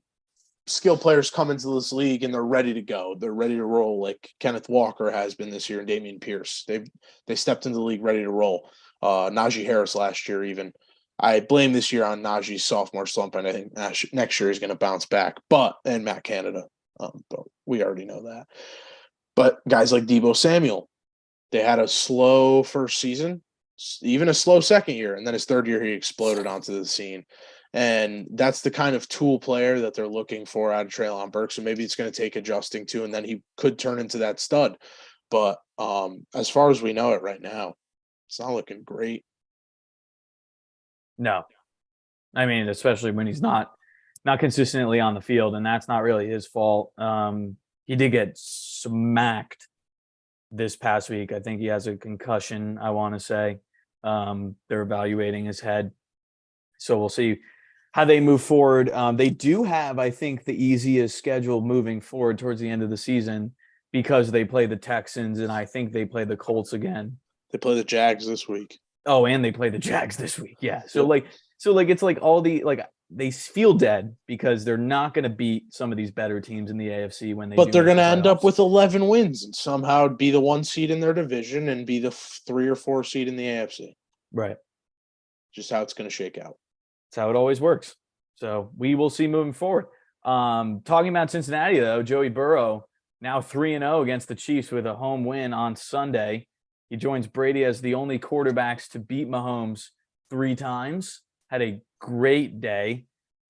skill players come into this league and they're ready to go. They're ready to roll, like Kenneth Walker has been this year and Dameon Pierce. They stepped into the league ready to roll. Najee Harris last year even. I blame this year on Najee's sophomore slump, and I think next year he's going to bounce back. And Matt Canada. But we already know that. But guys like Deebo Samuel, they had a slow first season, even a slow second year, and then his third year he exploded onto the scene. And that's the kind of tool player that they're looking for out of Treylon Burks. So maybe it's going to take adjusting to, and then he could turn into that stud. But as far as we know it right now, it's not looking great. No. I mean, especially when he's not consistently on the field, and that's not really his fault. He did get smacked this past week. I think he has a concussion, I want to say. They're evaluating his head. So we'll see how they move forward. They do have, I think, the easiest schedule moving forward towards the end of the season because they play the Texans and I think they play the Colts again. They play the Jags this week. Oh, and they play the Jags this week. Yeah. So it's like all the they feel dead because they're not going to beat some of these better teams in the AFC when they. But they're going to end up with 11 wins and somehow be the 1 seed in their division and be the 3 or 4 seed in the AFC. Right. Just how it's going to shake out. That's how it always works. So we will see moving forward. Talking about Cincinnati, though, Joey Burrow now 3-0 against the Chiefs with a home win on Sunday. He joins Brady as the only quarterbacks to beat Mahomes 3 times. Had a great day.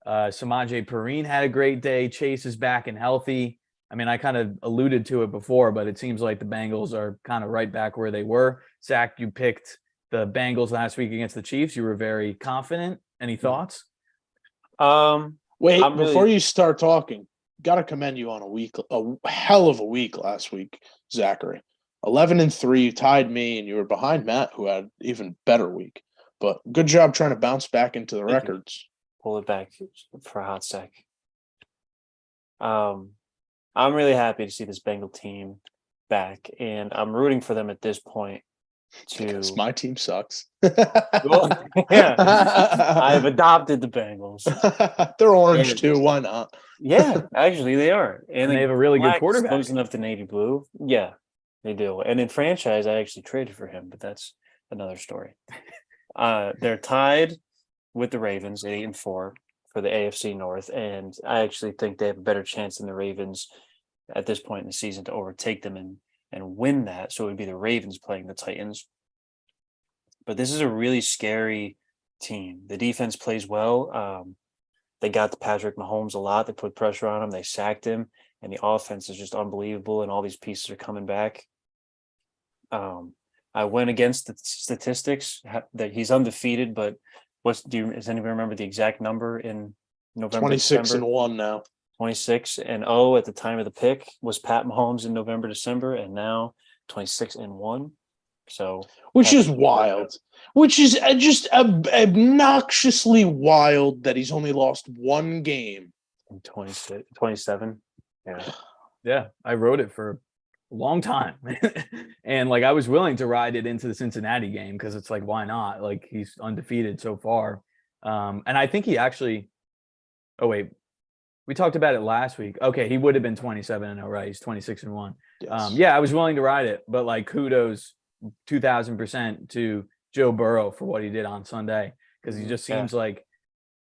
Samaje Perine had a great day. Chase is back and healthy. I mean, I kind of alluded to it before, but it seems like the Bengals are kind of right back where they were. Zach, you picked the Bengals last week against the Chiefs. You were very confident. Any thoughts? Before you start talking, got to commend you on a hell of a week last week, Zachary. 11-3, you tied me, and you were behind Matt, who had even better week. But good job trying to bounce back into the records. Pull it back for a hot sec. I'm really happy to see this Bengal team back, and I'm rooting for them at this point. Because my team sucks. Well, yeah, I've adopted the Bengals. They're orange too. Why not? Yeah, actually they are, and they have a really good quarterback. Close enough to navy blue. Yeah, they do. And in franchise, I actually traded for him, but that's another story. They're tied with the Ravens at 8-4 for the AFC North, and I actually think they have a better chance than the Ravens at this point in the season to overtake them and win that. So it would be the Ravens playing the Titans. But this is a really scary team. The defense plays well. They got to Patrick Mahomes a lot. They put pressure on him. They sacked him. And the offense is just unbelievable. And all these pieces are coming back. I went against the statistics that he's undefeated, but does anyone remember the exact number in November? 26-1 now. 26-0 at the time of the pick was Pat Mahomes in November, December, and now 26-1. So, which is wild. Which is just obnoxiously wild that he's only lost 1 game. In 27. Yeah, I wrote it for a long time, and I was willing to ride it into the Cincinnati game because it's why not? He's undefeated so far, and I think he actually. Oh wait. We talked about it last week. Okay, he would have been 27-0, right? He's 26-1. Yes. I was willing to ride it, but kudos 2,000% to Joe Burrow for what he did on Sunday because he just seems like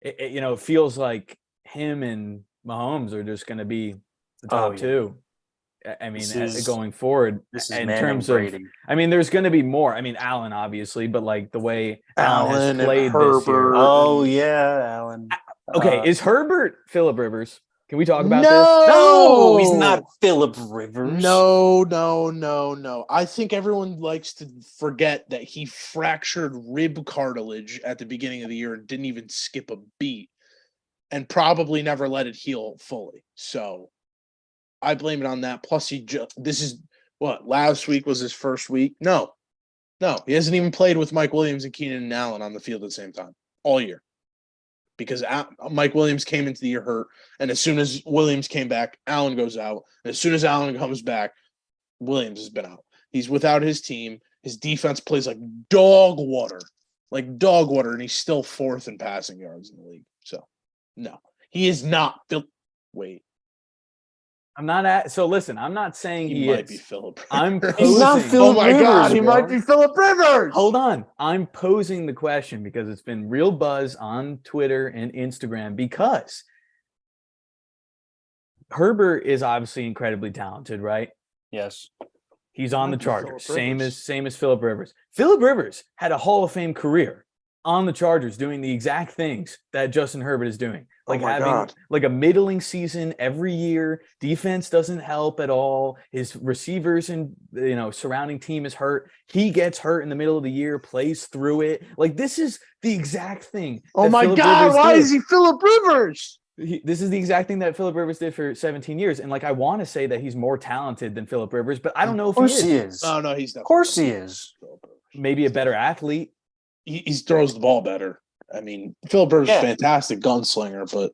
it feels like him and Mahomes are just going to be the top 2. I mean, going forward, in terms of, there's going to be more. Allen obviously, but the way Allen has played this year. Oh yeah, Allen. Okay, is Herbert Phillip Rivers? Can we talk about this? No, he's not Phillip Rivers. No. I think everyone likes to forget that he fractured rib cartilage at the beginning of the year and didn't even skip a beat and probably never let it heal fully. So I blame it on that. Plus, last week was his first week? No, he hasn't even played with Mike Williams and Keenan and Allen on the field at the same time all year. Because Mike Williams came into the year hurt, and as soon as Williams came back, Allen goes out. And as soon as Allen comes back, Williams has been out. He's without his team. His defense plays like dog water, and he's still 4th in passing yards in the league. So, no, he is not. Wait. I'm not so listen, I'm not saying he might is. Be Phillip Rivers. I'm posing. He's not Phillip Rivers, God, he bro. might be Phillip Rivers. Hold on. I'm posing the question because it's been real buzz on Twitter and Instagram because Herbert is obviously incredibly talented, right? Yes. He's on the Chargers. Same as Phillip Rivers. Phillip Rivers had a Hall of Fame career on the Chargers doing the exact things that Justin Herbert is doing. Having a middling season every year. Defense doesn't help at all. His receivers and surrounding team is hurt. He gets hurt in the middle of the year, plays through it. This is the exact thing. Oh my God, why is he Phillip Rivers? This is the exact thing that Phillip Rivers did for 17 years. And like, I want to say that he's more talented than Phillip Rivers, but I don't know if he is. Oh, no, he's not. Of course he is. Maybe a better athlete. He throws the ball better. I mean, Phillip Rivers is a fantastic gunslinger, but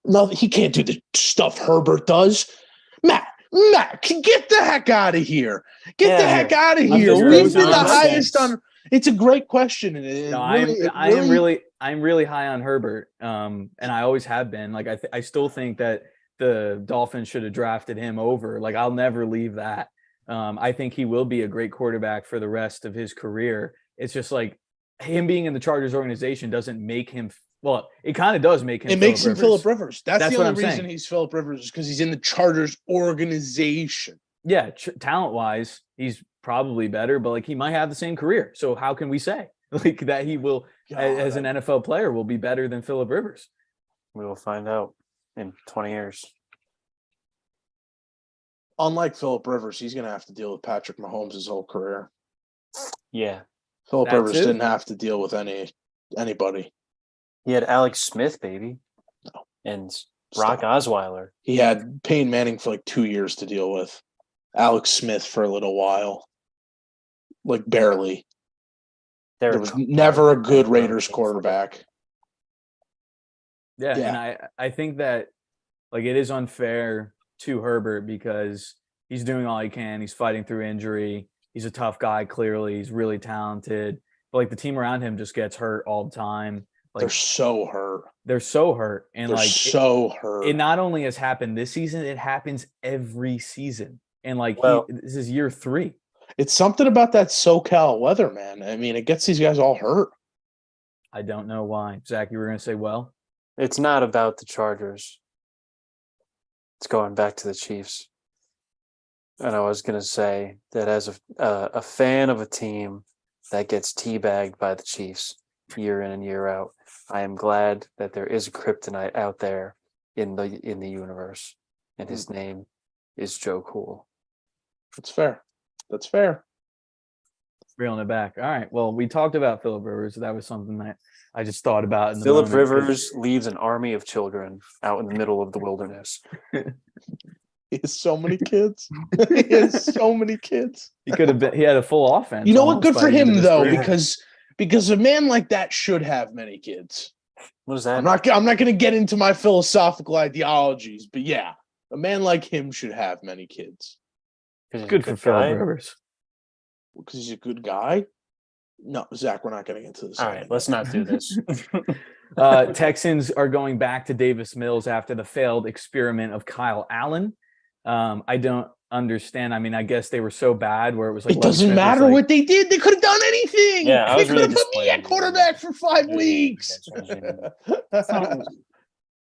no, he can't do the stuff Herbert does. Matt, get the heck out of here. Get the heck out of here. We've been the highest on. It's a great question. And I'm really high on Herbert, and I always have been. Like I still think that the Dolphins should have drafted him over. Like I'll never leave that. I think he will be a great quarterback for the rest of his career. It's just like him being in the Chargers organization doesn't make him. Well, it kind of does make him. It makes him Phillip Rivers. That's the only reason saying. He's Phillip Rivers is because he's in the Chargers organization. Yeah, talent-wise, he's probably better, but like he might have the same career. So how can we say like that he will, as an NFL player, will be better than Phillip Rivers? We will find out in 20 years. Unlike Phillip Rivers, he's going to have to deal with Patrick Mahomes his whole career. Yeah, Phillip Rivers didn't have to deal with anybody. He had Alex Smith, baby, and Brock Osweiler. He had Peyton Manning for like 2 years to deal with. Alex Smith for a little while, like barely. There was never a good Raiders quarterback. Yeah, and I think that like it is unfair to Herbert because he's doing all he can. He's fighting through injury. He's a tough guy, clearly. He's really talented. But like the team around him just gets hurt all the time. Like, they're so hurt. And they're like so hurt. It not only has happened this season, it happens every season. And like this is year 3. It's something about that SoCal weather, man. I mean, it gets these guys all hurt. I don't know why. Zach, you were going to say, well? It's not about the Chargers. It's going back to the Chiefs. And I was going to say that as a fan of a team that gets teabagged by the Chiefs year in and year out, I am glad that there is a kryptonite out there in the universe, and his name is Joe Cool. That's fair. That's fair. Reeling it back. All right. Well, we talked about Phillip Rivers. So that was something that I just thought about. Phillip Rivers leads an army of children out in the middle of the wilderness. He has so many kids. He has so many kids. He could have been. He had a full offense. You know what? Good for him though, because a man like that should have many kids. What is that? I'm not going to get into my philosophical ideologies, but yeah, a man like him should have many kids. Good for Phillip Rivers. Because he's a good guy? No, Zach, we're not getting into this. All right, let's not do this. Texans are going back to Davis Mills after the failed experiment of Kyle Allen. I don't understand. I mean, I guess they were so bad where it was like it doesn't matter what they did. They could have done anything. Yeah, they could have put me at quarterback for 5 weeks.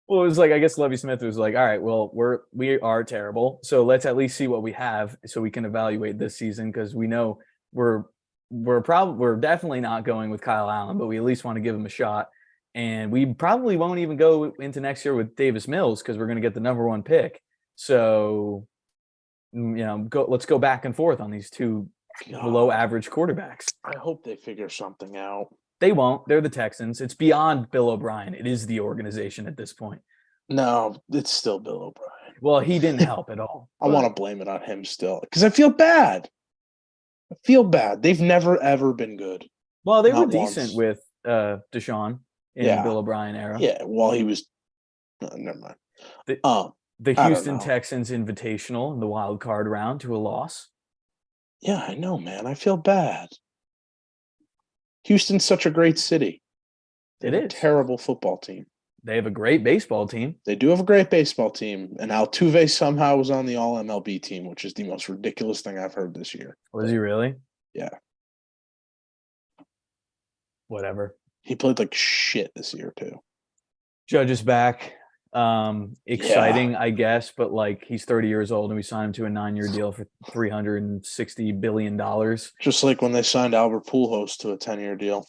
Well, it was like, I guess Lovie Smith was like, all right, well, we are terrible. So let's at least see what we have so we can evaluate this season. Cause we know we're definitely not going with Kyle Allen, but we at least want to give him a shot. And we probably won't even go into next year with Davis Mills because we're going to get the number 1 pick. So, let's go back and forth on these two below average quarterbacks. I hope they figure something out. They won't. They're the Texans. It's beyond Bill O'Brien. It is the organization at this point. No, it's still Bill O'Brien. Well, he didn't help at all. I want to blame it on him still because I feel bad. They've never, ever been good. Well, they were decent with Deshaun in the Bill O'Brien era. Yeah, while he was never mind. The Houston Texans Invitational in the wild card round to a loss. Yeah, I know, man. I feel bad. Houston's such a great city. It is. A terrible football team. They have a great baseball team. They do have a great baseball team. And Altuve somehow was on the All-MLB team, which is the most ridiculous thing I've heard this year. Was he really? Yeah. Whatever. He played like shit this year, too. Judge is back. Exciting, I guess, but like he's 30 years old and we signed him to a 9-year deal for $360 billion. Just like when they signed Albert Pujols to a 10-year deal.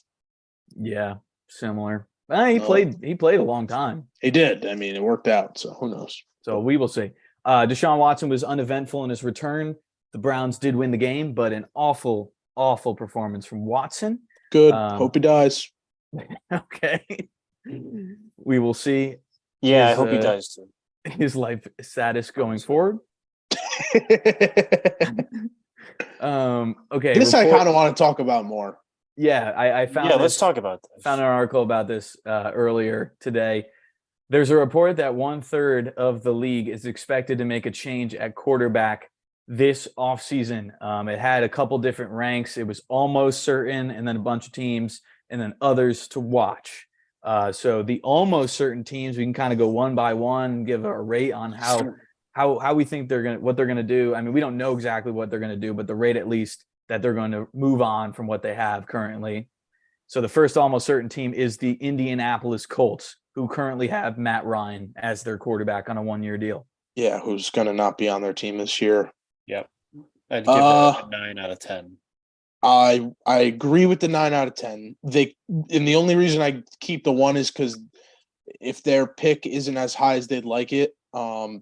Yeah, similar. He played a long time. He did. I mean, it worked out, so who knows? So we will see. Deshaun Watson was uneventful in his return. The Browns did win the game, but an awful, awful performance from Watson. Good. Hope he dies. Okay. We will see. Yeah, I hope he does too. His life status going forward. Okay. This I kind of want to talk about more. Yeah, I found. Yeah, let's talk about this. Found an article about this earlier today. There's a report that 1/3 of the league is expected to make a change at quarterback this offseason. It had a couple different ranks. It was almost certain, and then a bunch of teams, and then others to watch. So the almost certain teams, we can kind of go one by one, give a rate on how we think what they're gonna do. I mean, we don't know exactly what they're gonna do, but the rate at least that they're going to move on from what they have currently. So the first almost certain team is the Indianapolis Colts, who currently have Matt Ryan as their quarterback on a 1-year deal. Yeah, who's going to not be on their team this year. Yep. I'd give that a 9 out of 10. I agree with the 9 out of 10. And the only reason I keep the 1 is because if their pick isn't as high as they'd like it,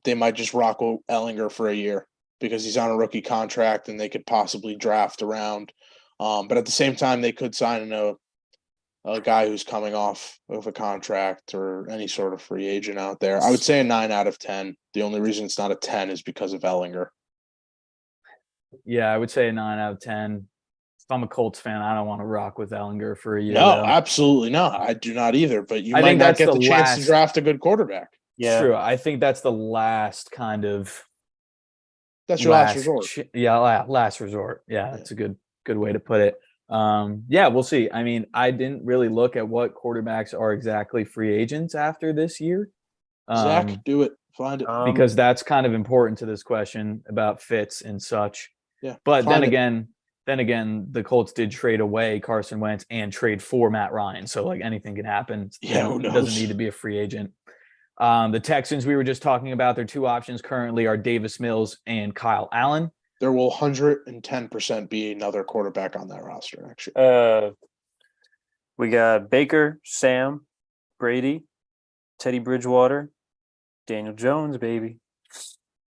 they might just rock Ellinger for a year because he's on a rookie contract and they could possibly draft around. But at the same time, they could sign a guy who's coming off of a contract or any sort of free agent out there. I would say a 9 out of 10. The only reason it's not a 10 is because of Ellinger. Yeah, I would say a 9 out of 10. If I'm a Colts fan, I don't want to rock with Ellinger for a year. No, though. Absolutely not. I do not either. But you might not get the chance to draft a good quarterback. Yeah, true. I think that's the last kind of. That's your last resort. Last resort. Yeah, that's a good way to put it. Yeah, we'll see. I mean, I didn't really look at what quarterbacks are exactly free agents after this year. Zach, do it. Find it. Because that's kind of important to this question about fits and such. Yeah. But then again, the Colts did trade away Carson Wentz and trade for Matt Ryan. So like anything can happen. Yeah, who knows? It doesn't need to be a free agent. The Texans we were just talking about, their 2 options currently are Davis Mills and Kyle Allen. There will 110% be another quarterback on that roster, actually. We got Baker, Sam, Brady, Teddy Bridgewater, Daniel Jones, baby.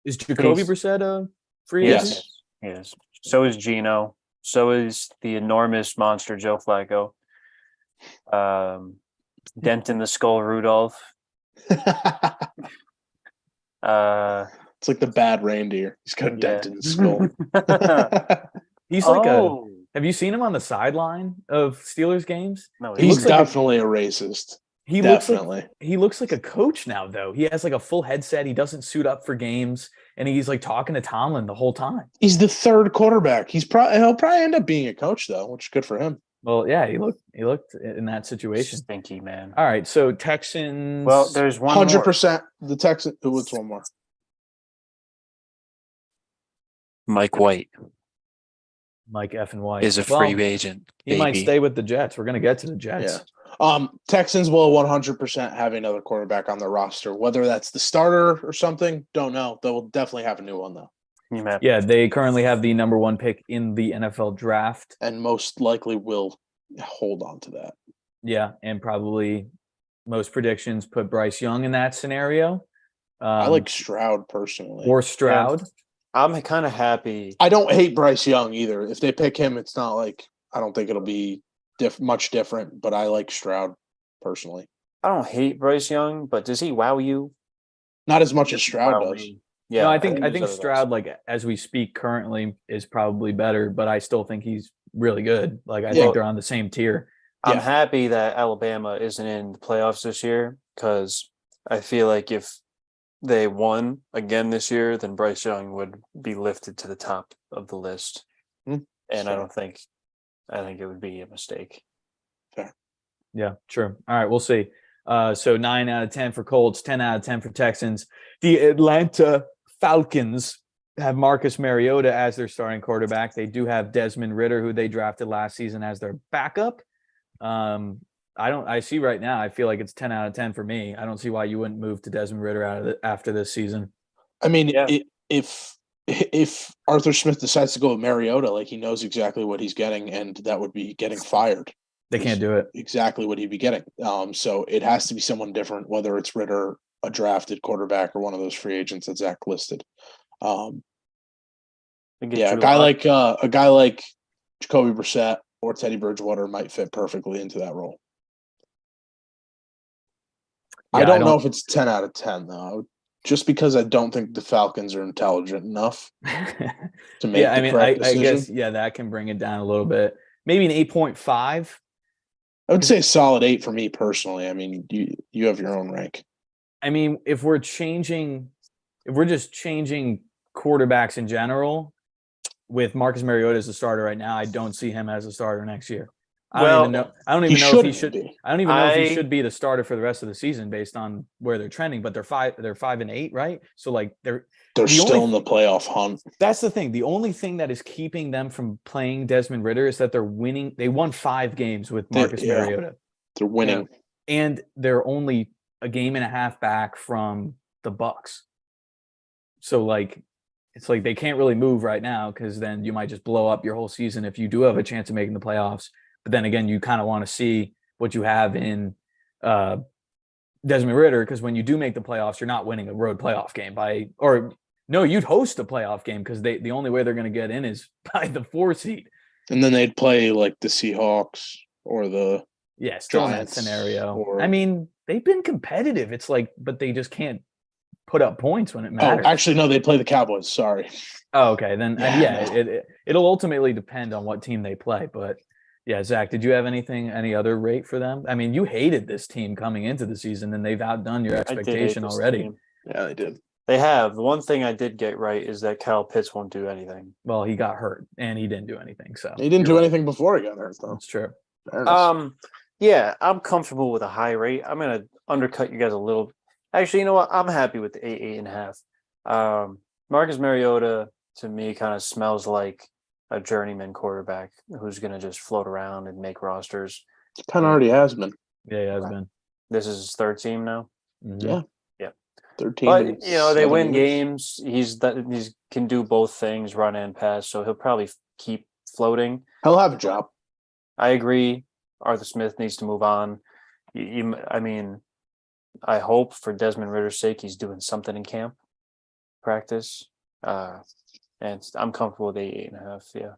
Is Jacoby Brissett a free agent? Yes. So is Geno. So is the enormous monster Joe Flacco. Dent in the skull Rudolph. It's like the bad reindeer. He's got a dent in the skull. He's like have you seen him on the sideline of Steelers games? No, he's definitely a racist. He looks like a coach now, though. He has like a full headset. He doesn't suit up for games, and he's like talking to Tomlin the whole time. He's the 3rd quarterback. He'll probably end up being a coach though, which is good for him. Well, yeah, he looked in that situation. Stinky, man. All right, so Texans. Well, there's 100%. The Texans. What's one more? Mike White. Mike effing White is a free agent. He might stay with the Jets. We're going to get to the Jets. Yeah. Texans will 100% have another quarterback on their roster. Whether that's the starter or something, don't know. They'll definitely have a new one, though. Yeah, they currently have the number 1 pick in the NFL draft. And most likely will hold on to that. Yeah, and probably most predictions put Bryce Young in that scenario. I like Stroud personally. Or Stroud. Yeah. I'm kind of happy. I don't hate Bryce Young either. If they pick him, it's not like I don't think it'll be much different, but I like Stroud personally. I don't hate Bryce Young, but does he wow you? Not as much as Stroud does. Yeah, no, I think Stroud, like as we speak currently, is probably better, but I still think he's really good. Like I think they're on the same tier. I'm happy that Alabama isn't in the playoffs this year because I feel like if they won again this year, then Bryce Young would be lifted to the top of the list. And I think it would be a mistake. Fair. Yeah, sure. All right, we'll see. So 9 out of 10 for Colts, 10 out of 10 for Texans. The Atlanta Falcons have Marcus Mariota as their starting quarterback. They do have Desmond Ridder, who they drafted last season, as their backup. I see right now, I feel like it's 10 out of 10 for me. I don't see why you wouldn't move to Desmond Ridder after this season. I mean, if Arthur Smith decides to go with Mariota, like he knows exactly what he's getting, and that would be getting fired. They can't do it. Exactly what he'd be getting. So it has to be someone different, whether it's Ridder, a drafted quarterback, or one of those free agents that Zach listed. A guy like Jacoby Brissett or Teddy Bridgewater might fit perfectly into that role. I don't know if it's 10 out of 10 though. Just because I don't think the Falcons are intelligent enough to make the correct decision. I guess that can bring it down a little bit. Maybe an 8.5. I would say solid 8 for me personally. I mean, you have your own rank. I mean, if we're just changing quarterbacks in general, with Marcus Mariota as a starter right now, I don't see him as a starter next year. I don't even know if he should. I don't even know if he should be the starter for the rest of the season based on where they're trending. But they're 5-8, right? So like they're still in the playoff hunt. That's the thing. The only thing that is keeping them from playing Desmond Ridder is that they're winning. They won 5 games with Marcus Mariota. They're winning, and they're only a game and a half back from the Bucks. So like, it's like they can't really move right now because then you might just blow up your whole season if you do have a chance of making the playoffs. But then again, you kind of want to see what you have in Desmond Ridder, because when you do make the playoffs, you're not winning a road playoff game you'd host a playoff game because the only way they're going to get in is by the 4 seed. And then they'd play like the Seahawks or the still in that scenario. I mean, they've been competitive. It's like, but they just can't put up points when it matters. Oh, actually, no, they play the Cowboys. Sorry. Oh, okay. Then it'll ultimately depend on what team they play. But yeah, Zach, did you have any other rate for them? I mean, you hated this team coming into the season, and they've outdone your expectation already. Team. Yeah, they did. They have. The one thing I did get right is that Kyle Pitts won't do anything. Well, he got hurt, and he didn't do anything. So he didn't do anything before he got hurt, though. That's true. Yeah, I'm comfortable with a high rate. I'm gonna undercut you guys a little. Actually, you know what? I'm happy with the 8.5. Marcus Mariota to me kind of smells like a journeyman quarterback who's gonna just float around and make rosters. Kind of already has been. Yeah, he has been. This is his 3rd team now. Mm-hmm. Yeah. 13. But they win games. He can do both things, run and pass. So he'll probably keep floating. He'll have a job. I agree. Arthur Smith needs to move on. I mean, I hope for Desmond Ridder's sake he's doing something in camp, practice, and I'm comfortable with 8.5. Yeah.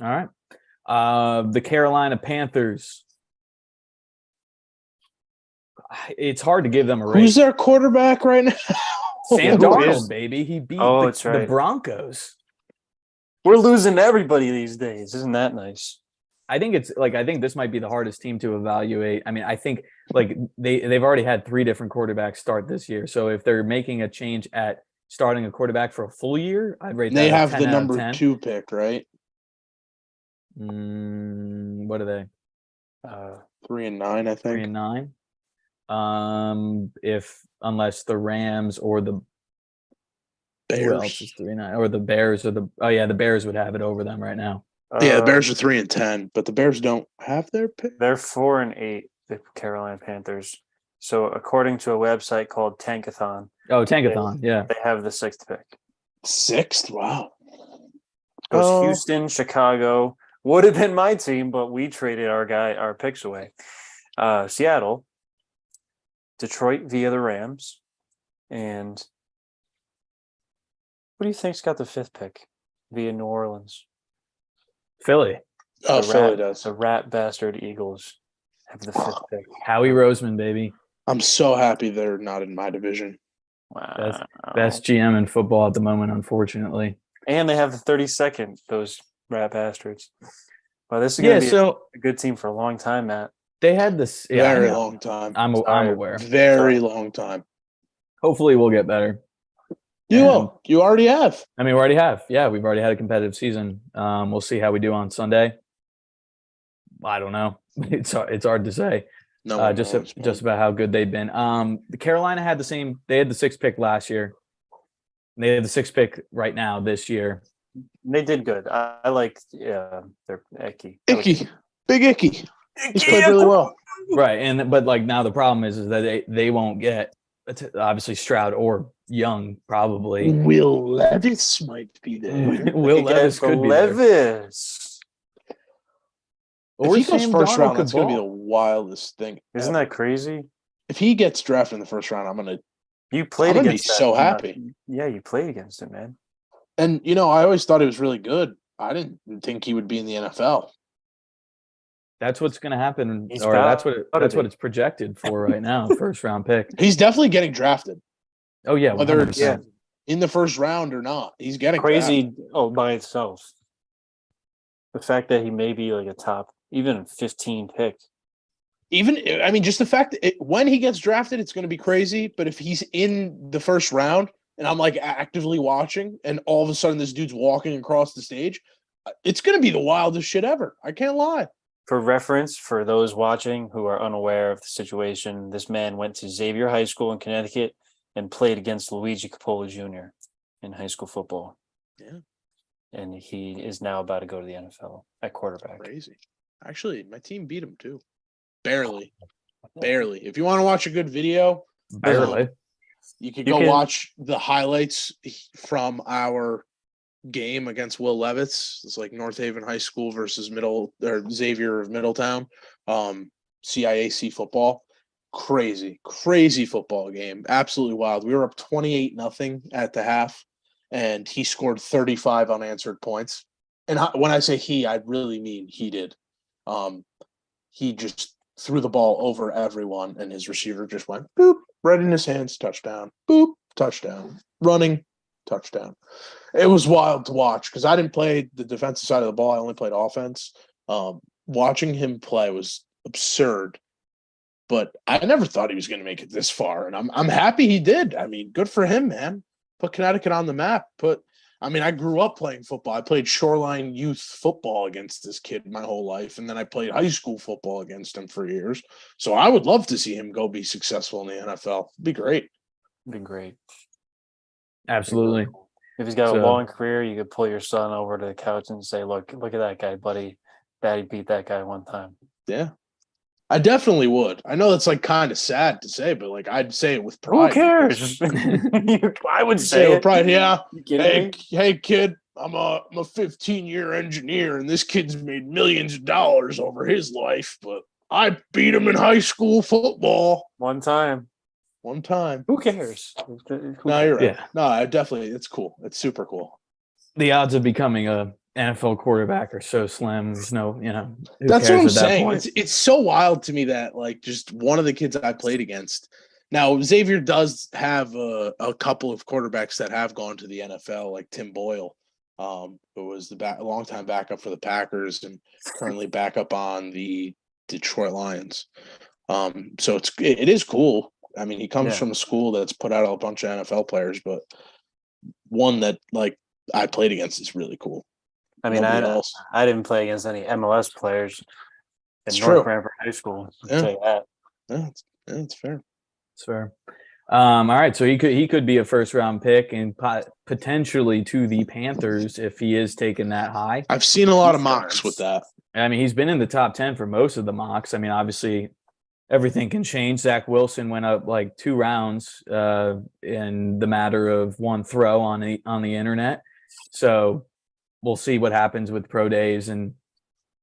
All right. The Carolina Panthers. It's hard to give them a rate. Who's their quarterback right now? Sam Darnold, baby. He beat the Broncos. We're losing everybody these days. Isn't that nice? I think this might be the hardest team to evaluate. I mean, I think like they've already had 3 different quarterbacks start this year. So if they're making a change at starting a quarterback for a full year, I'd rate that. They have the number 2 pick, right? What are they? 3-9, I think. 3-9. Unless the Rams or the Bears is 3-9, or the Bears or the Bears would have it over them right now. The Bears are 3-10, but the Bears don't have their pick. They're 4-8, the Carolina Panthers. So according to a website called Tankathon. Oh, Tankathon, they have the 6th pick. 6th? Wow. Goes Houston, Chicago. Would have been my team, but we traded our picks away. Seattle, Detroit via the Rams, and what do you think's got the 5th pick via New Orleans? Philly. Oh, Philly does. The rat bastard Eagles have the 5th pick. Howie Roseman, baby. I'm so happy they're not in my division. Wow. Best GM in football at the moment, unfortunately. And they have the 32nd, those rat bastards. Well, this is going to be a good team for a long time, Matt. They had this very long time. I'm aware. Very long time. Hopefully we'll get better. You will. You already have. I mean, we already have. Yeah, we've already had a competitive season. We'll see how we do on Sunday. I don't know. It's hard to say. No, just about how good they've been. The Carolina had they had the 6th pick last year. They have the 6th pick right now this year. They did good. I like their Icky. Big Icky. He's played really well. Right, but like now the problem is that they won't get obviously Stroud or Young probably. Will Levis might be there. Will Levis could be there. If he goes first round, that's going to be the wildest thing. Isn't that crazy? If he gets drafted in the first round, I'm going to be so happy. Yeah, you played against him, man. And, I always thought he was really good. I didn't think he would be in the NFL. That's what's going to happen, He's or got that's to what be. it's projected for right now. First round pick. He's definitely getting drafted, Oh yeah, whether 100%. it's Yeah. in the first round or not. He's getting drafted. Crazy by itself. The fact that he may be like a top, even 15 pick. Even, I mean, just the fact that when he gets drafted, it's going to be crazy. But if he's in the first round and I'm like actively watching and all of a sudden this dude's walking across the stage, it's going to be the wildest shit ever. I can't lie. For reference, for those watching who are unaware of the situation, this man went to Xavier High School in Connecticut and played against Luigi Capola Jr. in high school football. Yeah. And he is now about to go to the NFL at quarterback. Crazy. Actually, my team beat him too. Barely. If you want to watch a good video, Barely. you can watch the highlights from our game against Will Levitz. It's like North Haven High School versus Xavier of Middletown. CIAC football. Crazy football game. Absolutely wild. We were up 28-0 at the half, and he scored 35 unanswered points. And when I say he, I really mean he did. He just threw the ball over everyone, and his receiver just went boop, right in his hands, touchdown, boop, touchdown, running, touchdown. It was wild to watch because I didn't play the defensive side of the ball. I only played offense. Watching him play was absurd, but I never thought he was going to make it this far, and I'm happy he did. I mean, good for him, man. Put Connecticut on the map. I grew up playing football. I played Shoreline youth football against this kid my whole life, and then I played high school football against him for years. So I would love to see him go be successful in the NFL. It'd be great. Be great. Absolutely. If he's got a long career, you could pull your son over to the couch and say, look at that guy, buddy. Daddy beat that guy one time. Yeah. I definitely would. I know that's like kind of sad to say, but like I'd say it with pride. Who cares? I would say it it with pride. Yeah. You kidding me? Hey, kid, I'm a 15-year engineer, and this kid's made millions of dollars over his life, but I beat him in high school football one time. Who cares? No, you're right. Yeah. No, definitely. It's cool. It's super cool. The odds of becoming a NFL quarterback are so slim. There's no, that's what I'm saying. It's so wild to me that like just one of the kids I played against. Now Xavier does have a couple of quarterbacks that have gone to the NFL, like Tim Boyle, who was the longtime backup for the Packers and currently backup on the Detroit Lions. So it is cool. I mean, he comes from a school that's put out a bunch of NFL players, but one that like I played against is really cool. I mean, I didn't play against any MLS players in North Branford High School. I'll tell you that. Yeah, it's fair. It's fair. All right, so he could be a first round pick and potentially to the Panthers if he is taken that high. I've seen a lot of mocks with that. I mean, he's been in the top 10 for most of the mocks. I mean, obviously, everything can change. Zach Wilson went up like 2 rounds in the matter of one throw on the internet. So we'll see what happens with pro days and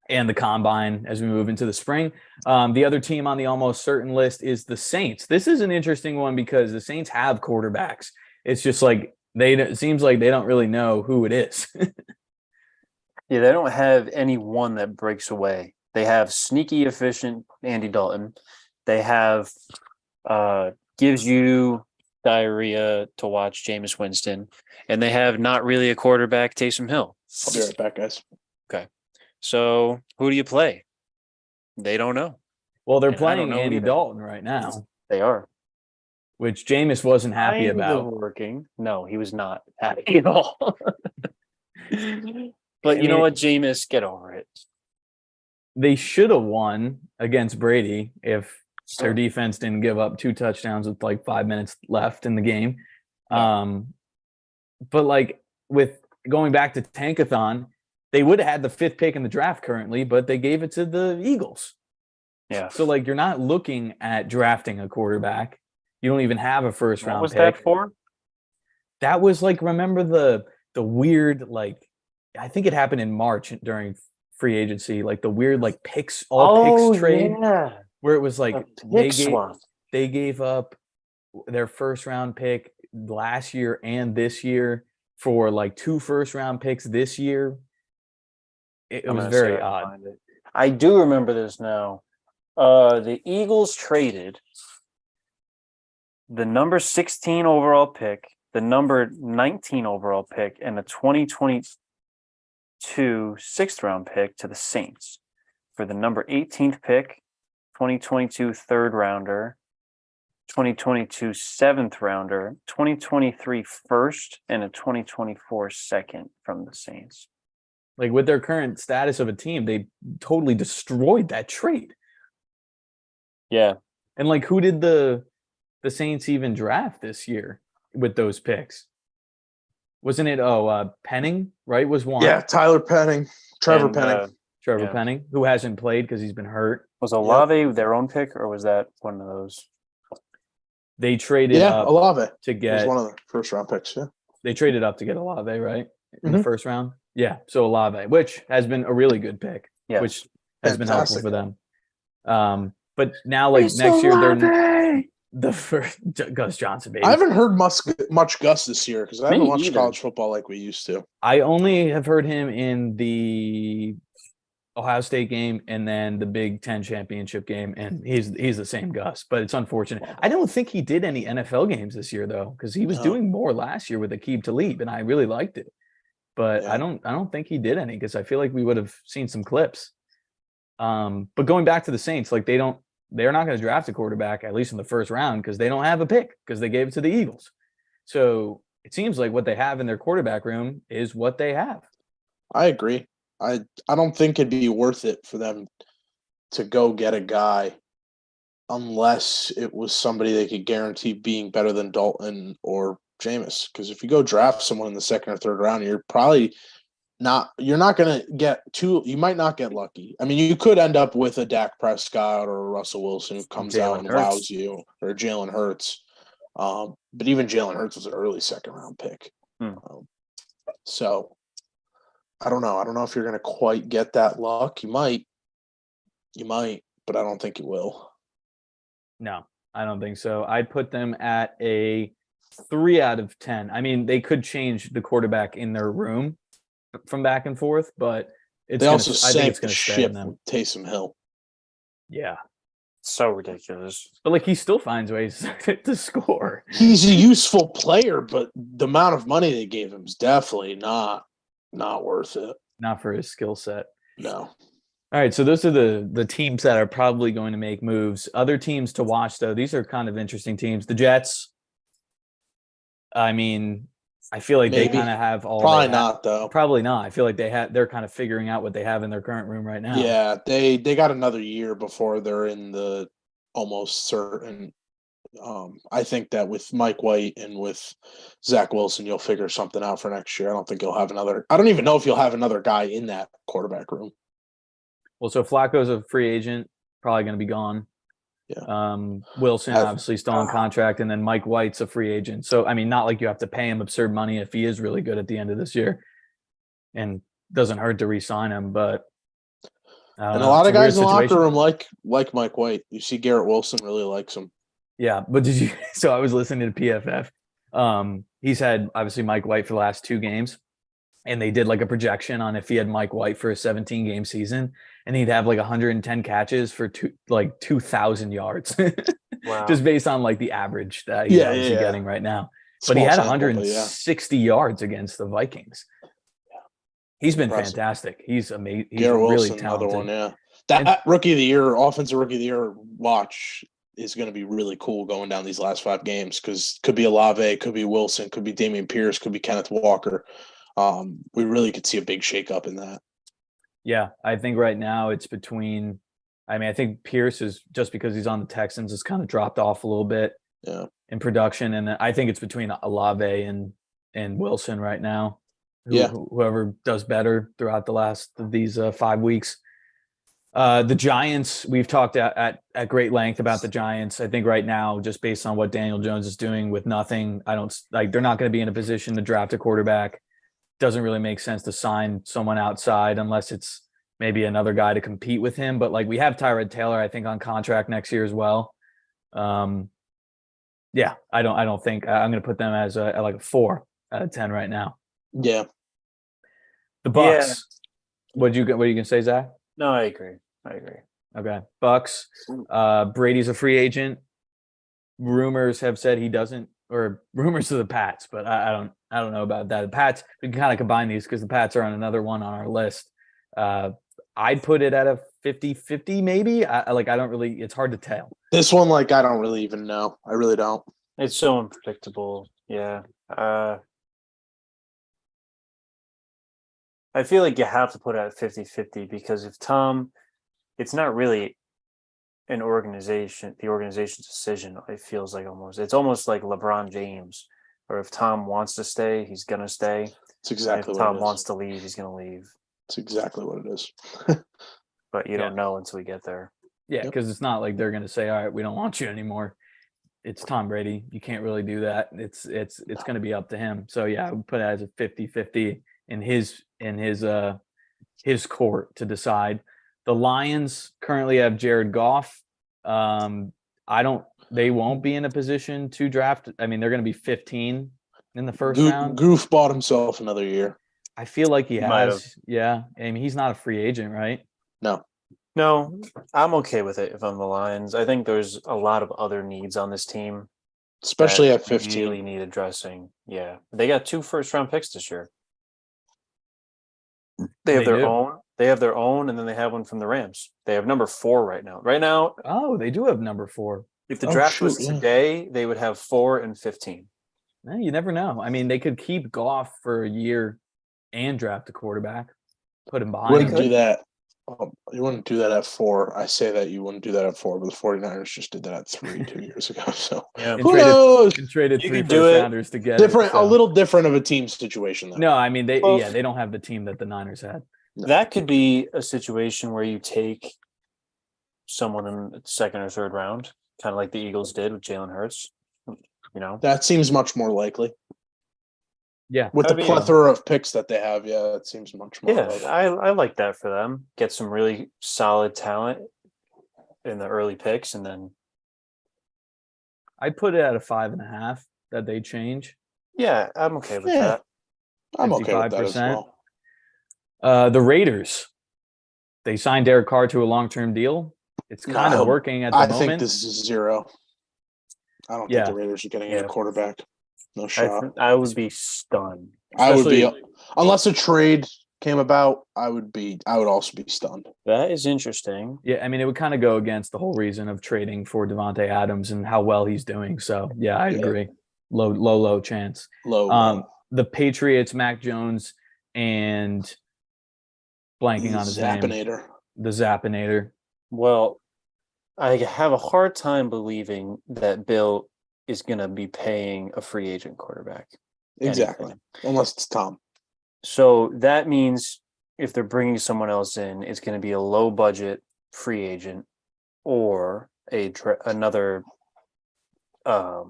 the combine as we move into the spring. The other team on the almost certain list is the Saints. This is an interesting one because the Saints have quarterbacks. It's just like it seems like they don't really know who it is. Yeah, they don't have any one that breaks away. They have sneaky efficient Andy Dalton. They have gives you diarrhea to watch Jameis Winston, and they have not really a quarterback, Taysom Hill. I'll be right back, guys. Okay. So who do you play? They don't know. Well, they're playing Andy Dalton right now. They are. Which Jameis wasn't happy about. Working. No, he was not happy at all. But you know what, Jameis, get over it. They should have won against Brady if their defense didn't give up 2 touchdowns with like 5 minutes left in the game. But like with going back to Tankathon, they would have had the 5th pick in the draft currently, but they gave it to the Eagles. Yeah. So like you're not looking at drafting a quarterback. You don't even have a first round pick. What was that for? That was like, remember the weird, like, I think it happened in March during free agency, like the weird like picks trade. Yeah. Where it was like they gave up their first round pick last year and this year for like 2 first round picks this year. It was very odd. I do remember this now. The Eagles traded the number 16 overall pick, the number 19 overall pick, and the 2022 sixth round pick to the Saints for the number 18th pick, 2022 third rounder, 2022 seventh rounder, 2023 first, and a 2024 second from the Saints. Like with their current status of a team, they totally destroyed that trade. Yeah. And like, who did the Saints even draft this year with those picks? Wasn't it Penning, right? Was one. Yeah, Tyler Penning, Trevor Penning. Trevor Penning, who hasn't played because he's been hurt. Was Olave their own pick, or was that one of those? They traded up Olave to get. It was one of the first round picks, yeah. They traded up to get Olave, right? In the first round? Yeah, so Olave, which has been a really good pick, which has been helpful for them. But now, like next year, they're the first Gus Johnson, baby. I haven't heard much Gus this year because I haven't watched college football like we used to. I only have heard him in the Ohio State game and then the Big Ten championship game, and he's the same Gus, but it's unfortunate. I don't think he did any NFL games this year though, because he was doing more last year with Aqib Talib, and I really liked it. But I don't think he did any because I feel like we would have seen some clips. But going back to the Saints, like they're not going to draft a quarterback, at least in the first round, because they don't have a pick because they gave it to the Eagles. So it seems like what they have in their quarterback room is what they have. I agree. I don't think it'd be worth it for them to go get a guy unless it was somebody they could guarantee being better than Dalton or Jameis. Because if you go draft someone in the second or third round, you're not going to get you might not get lucky. I mean, you could end up with a Dak Prescott or a Russell Wilson who comes out and wows you, or Jalen Hurts. But even Jalen Hurts was an early second round pick. So I don't know. I don't know if you're going to quite get that luck. You might, but I don't think you will. No, I don't think so. I'd put them at a 3 out of 10. I mean, they could change the quarterback in their room from back and forth, but I think it's going to stay in them. With Taysom Hill. Yeah. So ridiculous. But like he still finds ways to score. He's a useful player, but the amount of money they gave him is definitely not worth it. Not for his skill set. No. All right, so those are the teams that are probably going to make moves. Other teams to watch, though, these are kind of interesting teams. The Jets, I mean, I feel like they kind of have all. Probably not, though. Probably not. I feel like they're kind of figuring out what they have in their current room right now. Yeah, they got another year before they're in the almost certain. I think that with Mike White and with Zach Wilson, you'll figure something out for next year. I don't think you'll have another. I don't even know if you'll have another guy in that quarterback room. Well, so Flacco's a free agent, probably going to be gone. Yeah. Wilson obviously still on contract, and then Mike White's a free agent. So I mean, not like you have to pay him absurd money if he is really good at the end of this year, and doesn't hurt to re-sign him. But and a lot of guys in the locker room like Mike White. You see, Garrett Wilson really likes him. Yeah, but did you? So I was listening to PFF. He's had obviously Mike White for the last 2 games, and they did like a projection on if he had Mike White for a 17-game season, and he'd have like 110 catches for 2,000 yards. Wow. Just based on like the average that he's getting right now. But he had 160 yards against the Vikings. He's been fantastic. He's amazing. He's Garrett really Wilson, talented. Another one, yeah. That rookie of the year, offensive rookie of the year watch is going to be really cool going down these last 5 games because could be Olave, could be Wilson, could be Dameon Pierce, could be Kenneth Walker. We really could see a big shakeup in that. Yeah, I think right now it's between. I mean, I think Pierce is just because he's on the Texans has kind of dropped off a little bit in production, and I think it's between Olave and Wilson right now. Whoever does better throughout the last of these 5 weeks. The Giants, we've talked at great length about the Giants. I think right now, just based on what Daniel Jones is doing with nothing, I don't like they're not going to be in a position to draft a quarterback. Doesn't really make sense to sign someone outside unless it's maybe another guy to compete with him. But like we have Tyrod Taylor, I think, on contract next year as well. Yeah, I don't think I'm going to put them as like a 4 out of 10 right now. Yeah. The Bucks. What are you going to say, Zach? No, I agree. I agree. Okay. Bucks. Brady's a free agent. Rumors have said he doesn't, or rumors to the Pats, but I don't know about that. The Pats, we can kind of combine these because the Pats are on another one on our list. I'd put it at a 50-50 maybe. I don't really, it's hard to tell. This one, I don't really even know. I really don't. It's so unpredictable. Yeah. I feel like you have to put it at 50-50 because if Tom, it's not really the organization's decision. It feels like it's almost like LeBron James, or if Tom wants to stay, he's going to stay. It's exactly what Tom wants to leave, he's going to leave. It's exactly what it is. But you don't know until we get there. Yeah, because it's not like they're going to say, all right, we don't want you anymore. It's Tom Brady. You can't really do that. It's going to be up to him. So yeah, I would put it as a 50-50 in his court to decide. The Lions currently have Jared Goff. They won't be in a position to draft. I mean, they're going to be 15 in the first round. Goof bought himself another year. I feel like he has. Yeah. I mean, he's not a free agent, right? No, I'm okay with it if I'm the Lions. I think there's a lot of other needs on this team. Especially at 15. Really need addressing. Yeah. They got 2 first-round picks this year. They have their own. They have their own, and then they have one from the Rams. They have number 4 right now. Oh, they do have number 4. If the draft was today, they would have 4 and 15. You never know. I mean, they could keep Goff for a year and draft a quarterback, put him behind. Wouldn't do that. You wouldn't do that at 4. I say that you wouldn't do that at 4, but the 49ers just did that at 3 2 years ago. So yeah, and traded 3 first-rounders to get different. A little different of a team situation, though. No, I mean they don't have the team that the Niners had. No. That could be a situation where you take someone in the 2nd or 3rd round, kind of like the Eagles did with Jalen Hurts. That seems much more likely. Yeah, with the plethora of picks that they have, it seems much more. Yeah, I like that for them. Get some really solid talent in the early picks, and then I'd put it at a 5.5 that they change. Yeah, I'm okay with that. I'm okay with that as well. The Raiders, they signed Derek Carr to a long-term deal. It's kind of working at the moment. I think this is 0. I don't think the Raiders are getting a quarterback. No shot. I would be stunned. I would be, unless a trade came about. I would also be stunned. That is interesting. Yeah, I mean, it would kind of go against the whole reason of trading for Devontae Adams and how well he's doing. So yeah, I agree. Low chance. Low. The Patriots, Mac Jones, and blanking on his name. The Zappinator. Well, I have a hard time believing that Bill is going to be paying a free agent quarterback. Exactly. Unless it's Tom. So that means if they're bringing someone else in, it's going to be a low budget free agent or another. I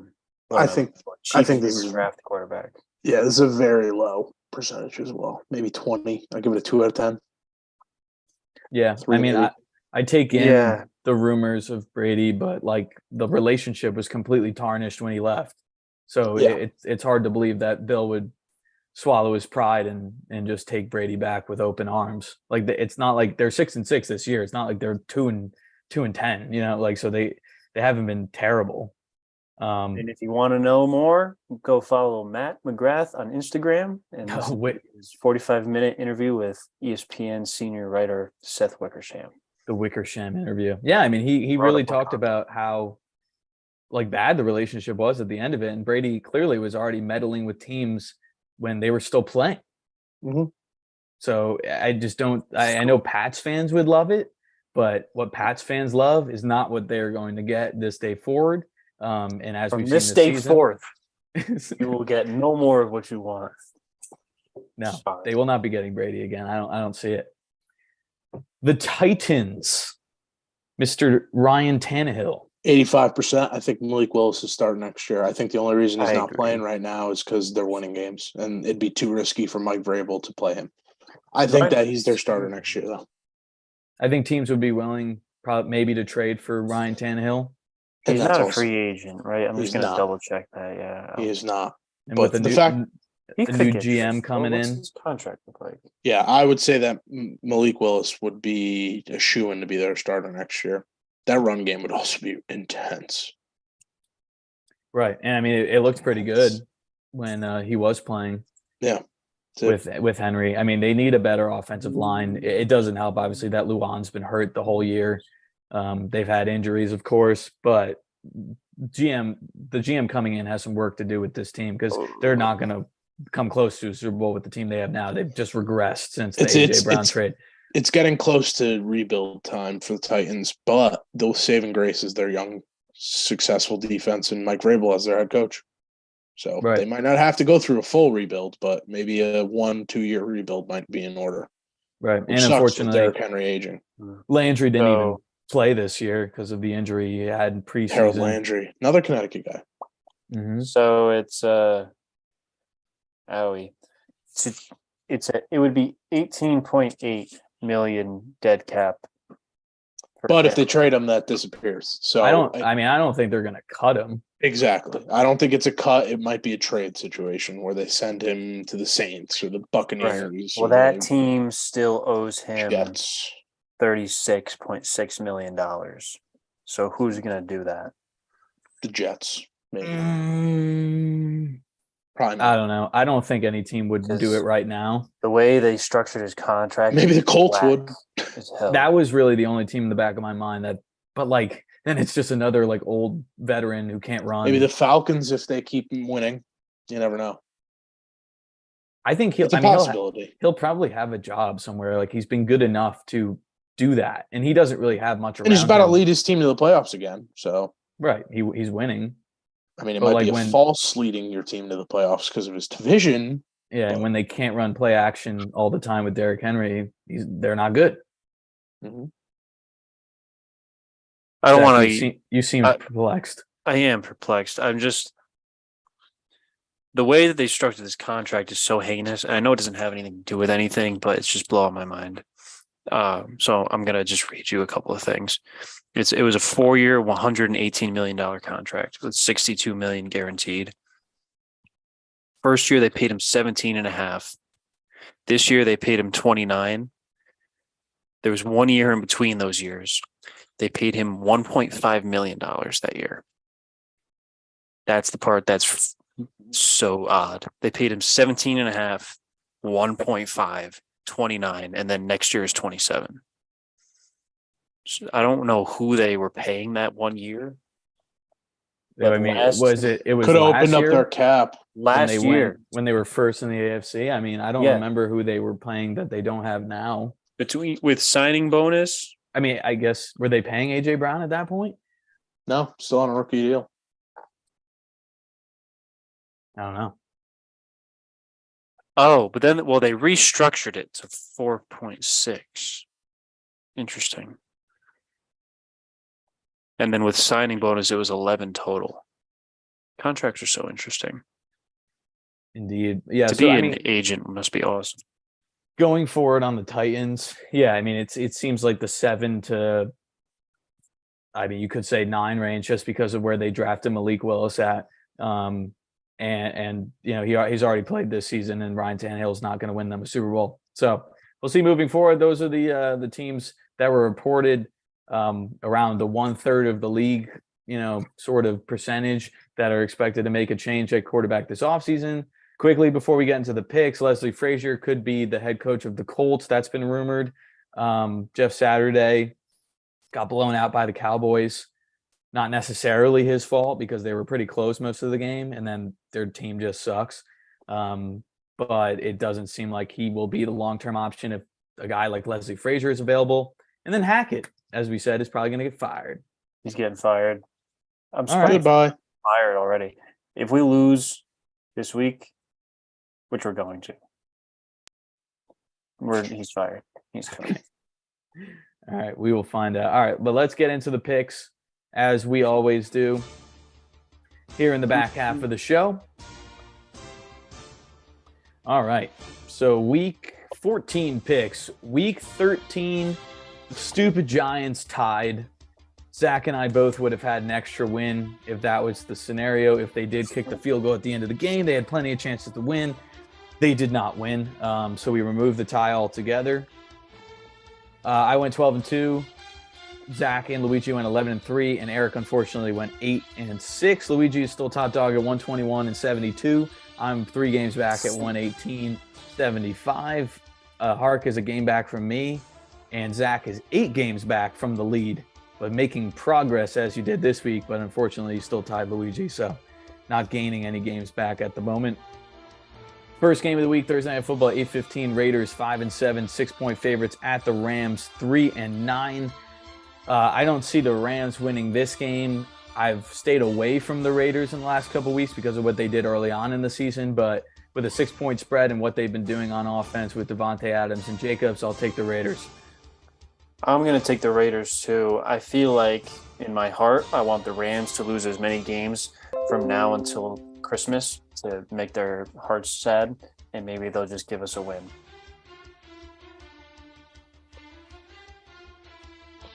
think this is draft quarterback. Yeah, this is a very low percentage as well. Maybe 20. I give it a 2 out of 10. Yeah, I mean, I take in the rumors of Brady, but the relationship was completely tarnished when he left. So it's hard to believe that Bill would swallow his pride and just take Brady back with open arms. It's not like they're 6-6 this year. It's not like they're 2-10. So they haven't been terrible. And if you want to know more, go follow Matt McGrath on Instagram and his 45-minute interview with ESPN senior writer Seth Wickersham. The Wickersham interview. Yeah, I mean, he really talked about how bad the relationship was at the end of it, and Brady clearly was already meddling with teams when they were still playing. Mm-hmm. So I just don't. I know Pats fans would love it, but what Pats fans love is not what they're going to get this day forward. And as we've seen this day forth, you will get no more of what you want. No, they will not be getting Brady again. I don't see it. The Titans, Mr. Ryan Tannehill. 85%. I think Malik Willis is starting next year. I think the only reason he's not playing right now is because they're winning games, and it'd be too risky for Mike Vrabel to play him. I think that he's their starter next year, though. I think teams would be willing, maybe to trade for Ryan Tannehill. He's not a free agent, right? I'm just going to double check that. Yeah, he is not. And but with the fact He a could new get GM traded. coming What's in. his contract look like? Yeah, I would say that Malik Willis would be a shoo-in to be their starter next year. That run game would also be intense. Right. And I mean, it looked pretty good when he was playing. Yeah. With Henry. I mean, they need a better offensive line. It doesn't help, obviously, that Luan's been hurt the whole year. They've had injuries, of course, but the GM coming in has some work to do with this team because they're not going to come close to a Super Bowl with the team they have now. They've just regressed since the AJ Brown trade. It's getting close to rebuild time for the Titans, but the saving grace is their young, successful defense and Mike Vrabel as their head coach. So They might not have to go through a full rebuild, but maybe a 1-2 year rebuild might be in order. Right. Which and unfortunately, Derrick Henry aging. Landry didn't even play this year because of the injury he had in preseason. Harold Landry, another Connecticut guy. Mm-hmm. So it's it would be 18.8 million dead cap. But if they trade him, that disappears. So I don't think they're going to cut him. Exactly. I don't think it's a cut. It might be a trade situation where they send him to the Saints or the Buccaneers. Right. Well, that team still owes him $36.6 million. So who's going to do that? The Jets, maybe. Probably not. I don't know. I don't think any team would do it right now. The way they structured his contract. Maybe the Colts would. That was really the only team in the back of my mind then it's just another old veteran who can't run. Maybe the Falcons if they keep winning. You never know. I think it's a possibility. He'll probably have a job somewhere. He's been good enough to do that, and he doesn't really have much around. And he's about to lead his team to the playoffs again. So right, he's winning. I mean, it might be a false leading your team to the playoffs because of his division. Yeah, and when they can't run play action all the time with Derrick Henry, they're not good. Mm-hmm. I don't want to. You seem perplexed. I am perplexed. I'm just the way that they structured this contract is so heinous, and I know it doesn't have anything to do with anything, but it's just blowing my mind. So I'm gonna just read you a couple of things. It was a 4-year, $118 million contract with $62 million guaranteed. First year they paid him 17.5. This year they paid him 29. There was 1 year in between those years. They paid him $1.5 million that year. That's the part that's so odd. They paid him 17.5, 1.5, 29, and then next year is 27. So I don't know who they were paying that 1 year. Yeah, I mean, it was could have opened up their cap last year when they were first in the AFC. I mean, I don't remember who they were paying that they don't have now. With signing bonus. I mean, I guess were they paying AJ Brown at that point? No, still on a rookie deal. I don't know. Oh, but then they restructured it to 4.6. Interesting. And then with signing bonus, it was 11 total. Contracts are so interesting. Indeed. Yeah. To be an agent must be awesome. Going forward on the Titans, I mean, it seems like the 7 to, you could say 9 range just because of where they drafted Malik Willis at. And he's already played this season, and Ryan Tannehill's not going to win them a Super Bowl. So we'll see moving forward. Those are the teams that were reported around the 1/3 of the league, sort of percentage that are expected to make a change at quarterback this offseason. Quickly, before we get into the picks, Leslie Frazier could be the head coach of the Colts. That's been rumored. Jeff Saturday got blown out by the Cowboys. Not necessarily his fault because they were pretty close most of the game, and then their team just sucks. But it doesn't seem like he will be the long-term option if a guy like Leslie Frazier is available. And then Hackett, as we said, is probably going to get fired. He's getting fired. I'm surprised. Goodbye. Fired already. If we lose this week, which we're going to, he's fired. He's coming. All right, we will find out. All right, but let's get into the picks as we always do here in the back half of the show. All right, so week 14 picks. Week 13, stupid Giants tied. Zach and I both would have had an extra win if that was the scenario. If they did kick the field goal at the end of the game, they had plenty of chances to win. They did not win, so we removed the tie altogether. I went 12-2. Zach and Luigi went 11-3, and Eric unfortunately went 8-6. Luigi is still top dog at 121-72. I'm 3 games back at 118-75. Hark is a game back from me, and Zach is 8 games back from the lead, but making progress as you did this week. But unfortunately, you still tied Luigi, so not gaining any games back at the moment. First game of the week, Thursday Night Football, 8:15. Raiders 5-7, 6-point favorites at the Rams 3-9. I don't see the Rams winning this game. I've stayed away from the Raiders in the last couple of weeks because of what they did early on in the season, but with a 6-point spread and what they've been doing on offense with Devontae Adams and Jacobs, I'll take the Raiders. I'm going to take the Raiders too. I feel like in my heart, I want the Rams to lose as many games from now until Christmas to make their hearts sad, and maybe they'll just give us a win.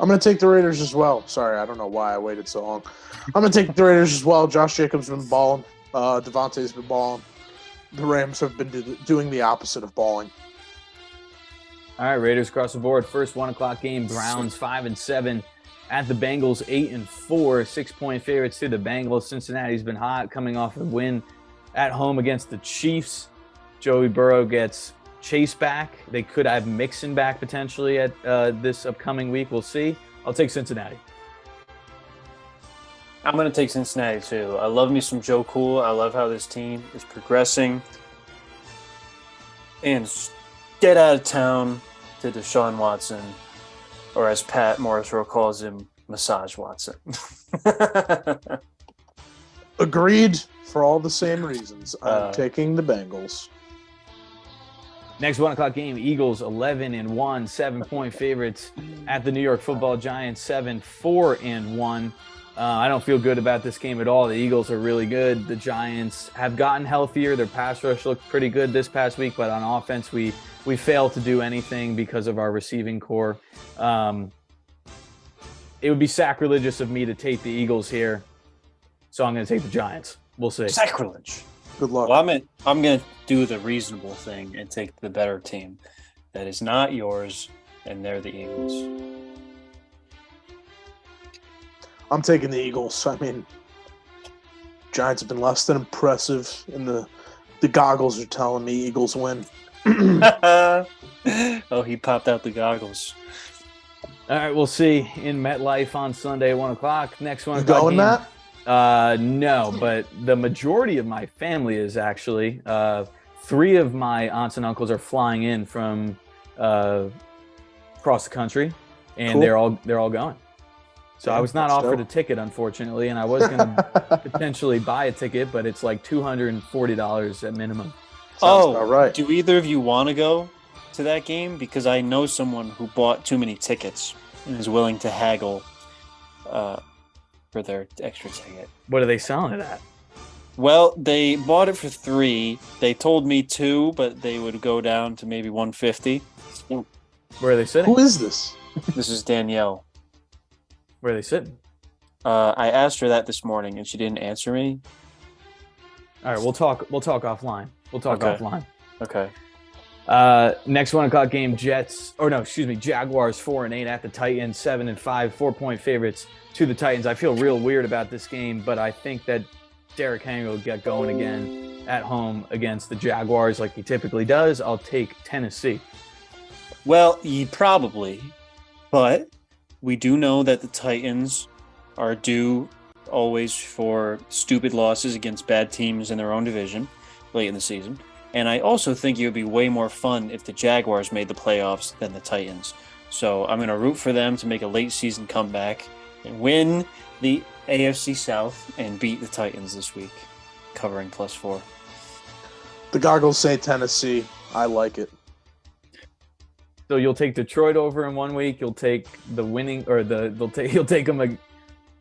I'm going to take the Raiders as well. Sorry, I don't know why I waited so long. I'm going to take the Raiders as well. Josh Jacobs has been balling. Devontae's been balling. The Rams have been doing the opposite of balling. All right, Raiders across the board. First 1 o'clock game, Browns 5-7 at the Bengals 8-4. 6-point favorites to the Bengals. Cincinnati's been hot, coming off a win at home against the Chiefs. Joey Burrow gets Chase back. They could have Mixon back potentially at this upcoming week. We'll see. I'll take Cincinnati. I'm going to take Cincinnati too. I love me some Joe Cool. I love how this team is progressing. And get out of town to Deshaun Watson, or as Pat Morrisroe calls him, Massage Watson. Agreed for all the same reasons. I'm taking the Bengals. Next 1 o'clock game, Eagles 11-1, 7-point favorites at the New York Football Giants 7-4-1. I don't feel good about this game at all. The Eagles are really good. The Giants have gotten healthier. Their pass rush looked pretty good this past week, but on offense, we failed to do anything because of our receiving core. It would be sacrilegious of me to take the Eagles here, so I'm going to take the Giants. We'll see. Sacrilege. Good luck. Well, I'm going to do the reasonable thing and take the better team. That is not yours, and they're the Eagles. I'm taking the Eagles. I mean, Giants have been less than impressive, and the goggles are telling me Eagles win. Oh, he popped out the goggles. All right, we'll see in MetLife on Sunday, 1 o'clock. Next 1 You o'clock going, game. Matt? No, but the majority of my family is actually. 3 of my aunts and uncles are flying in from across the country, and Cool. they're all going. So Yeah, I was not that's offered dope. a ticket, unfortunately, and I was going to potentially buy a ticket, but it's like $240 at minimum. Sounds about right. Do either of you want to go to that game? Because I know someone who bought too many tickets and is willing to haggle for their extra ticket. What are they selling it at? Well, they bought it for 3. They told me 2, but they would go down to maybe 150. Where are they sitting? Who is this? This is Danielle. Where are they sitting? I asked her that this morning, and she didn't answer me. All right, we'll talk offline. We'll talk Okay. offline. Okay. Next 1 o'clock game, Jaguars 4-8 at the Titans, 7-5, 4-point favorites to the Titans. I feel real weird about this game, but I think that Derrick Henry will get going again at home against the Jaguars like he typically does. I'll take Tennessee. Well, probably, but we do know that the Titans are due always for stupid losses against bad teams in their own division late in the season. And I also think it would be way more fun if the Jaguars made the playoffs than the Titans. So I'm going to root for them to make a late season comeback and win the AFC South and beat the Titans this week, covering +4. The goggles say Tennessee. I like it. So you'll take Detroit over in 1 week. You'll take the winning, or you'll take them.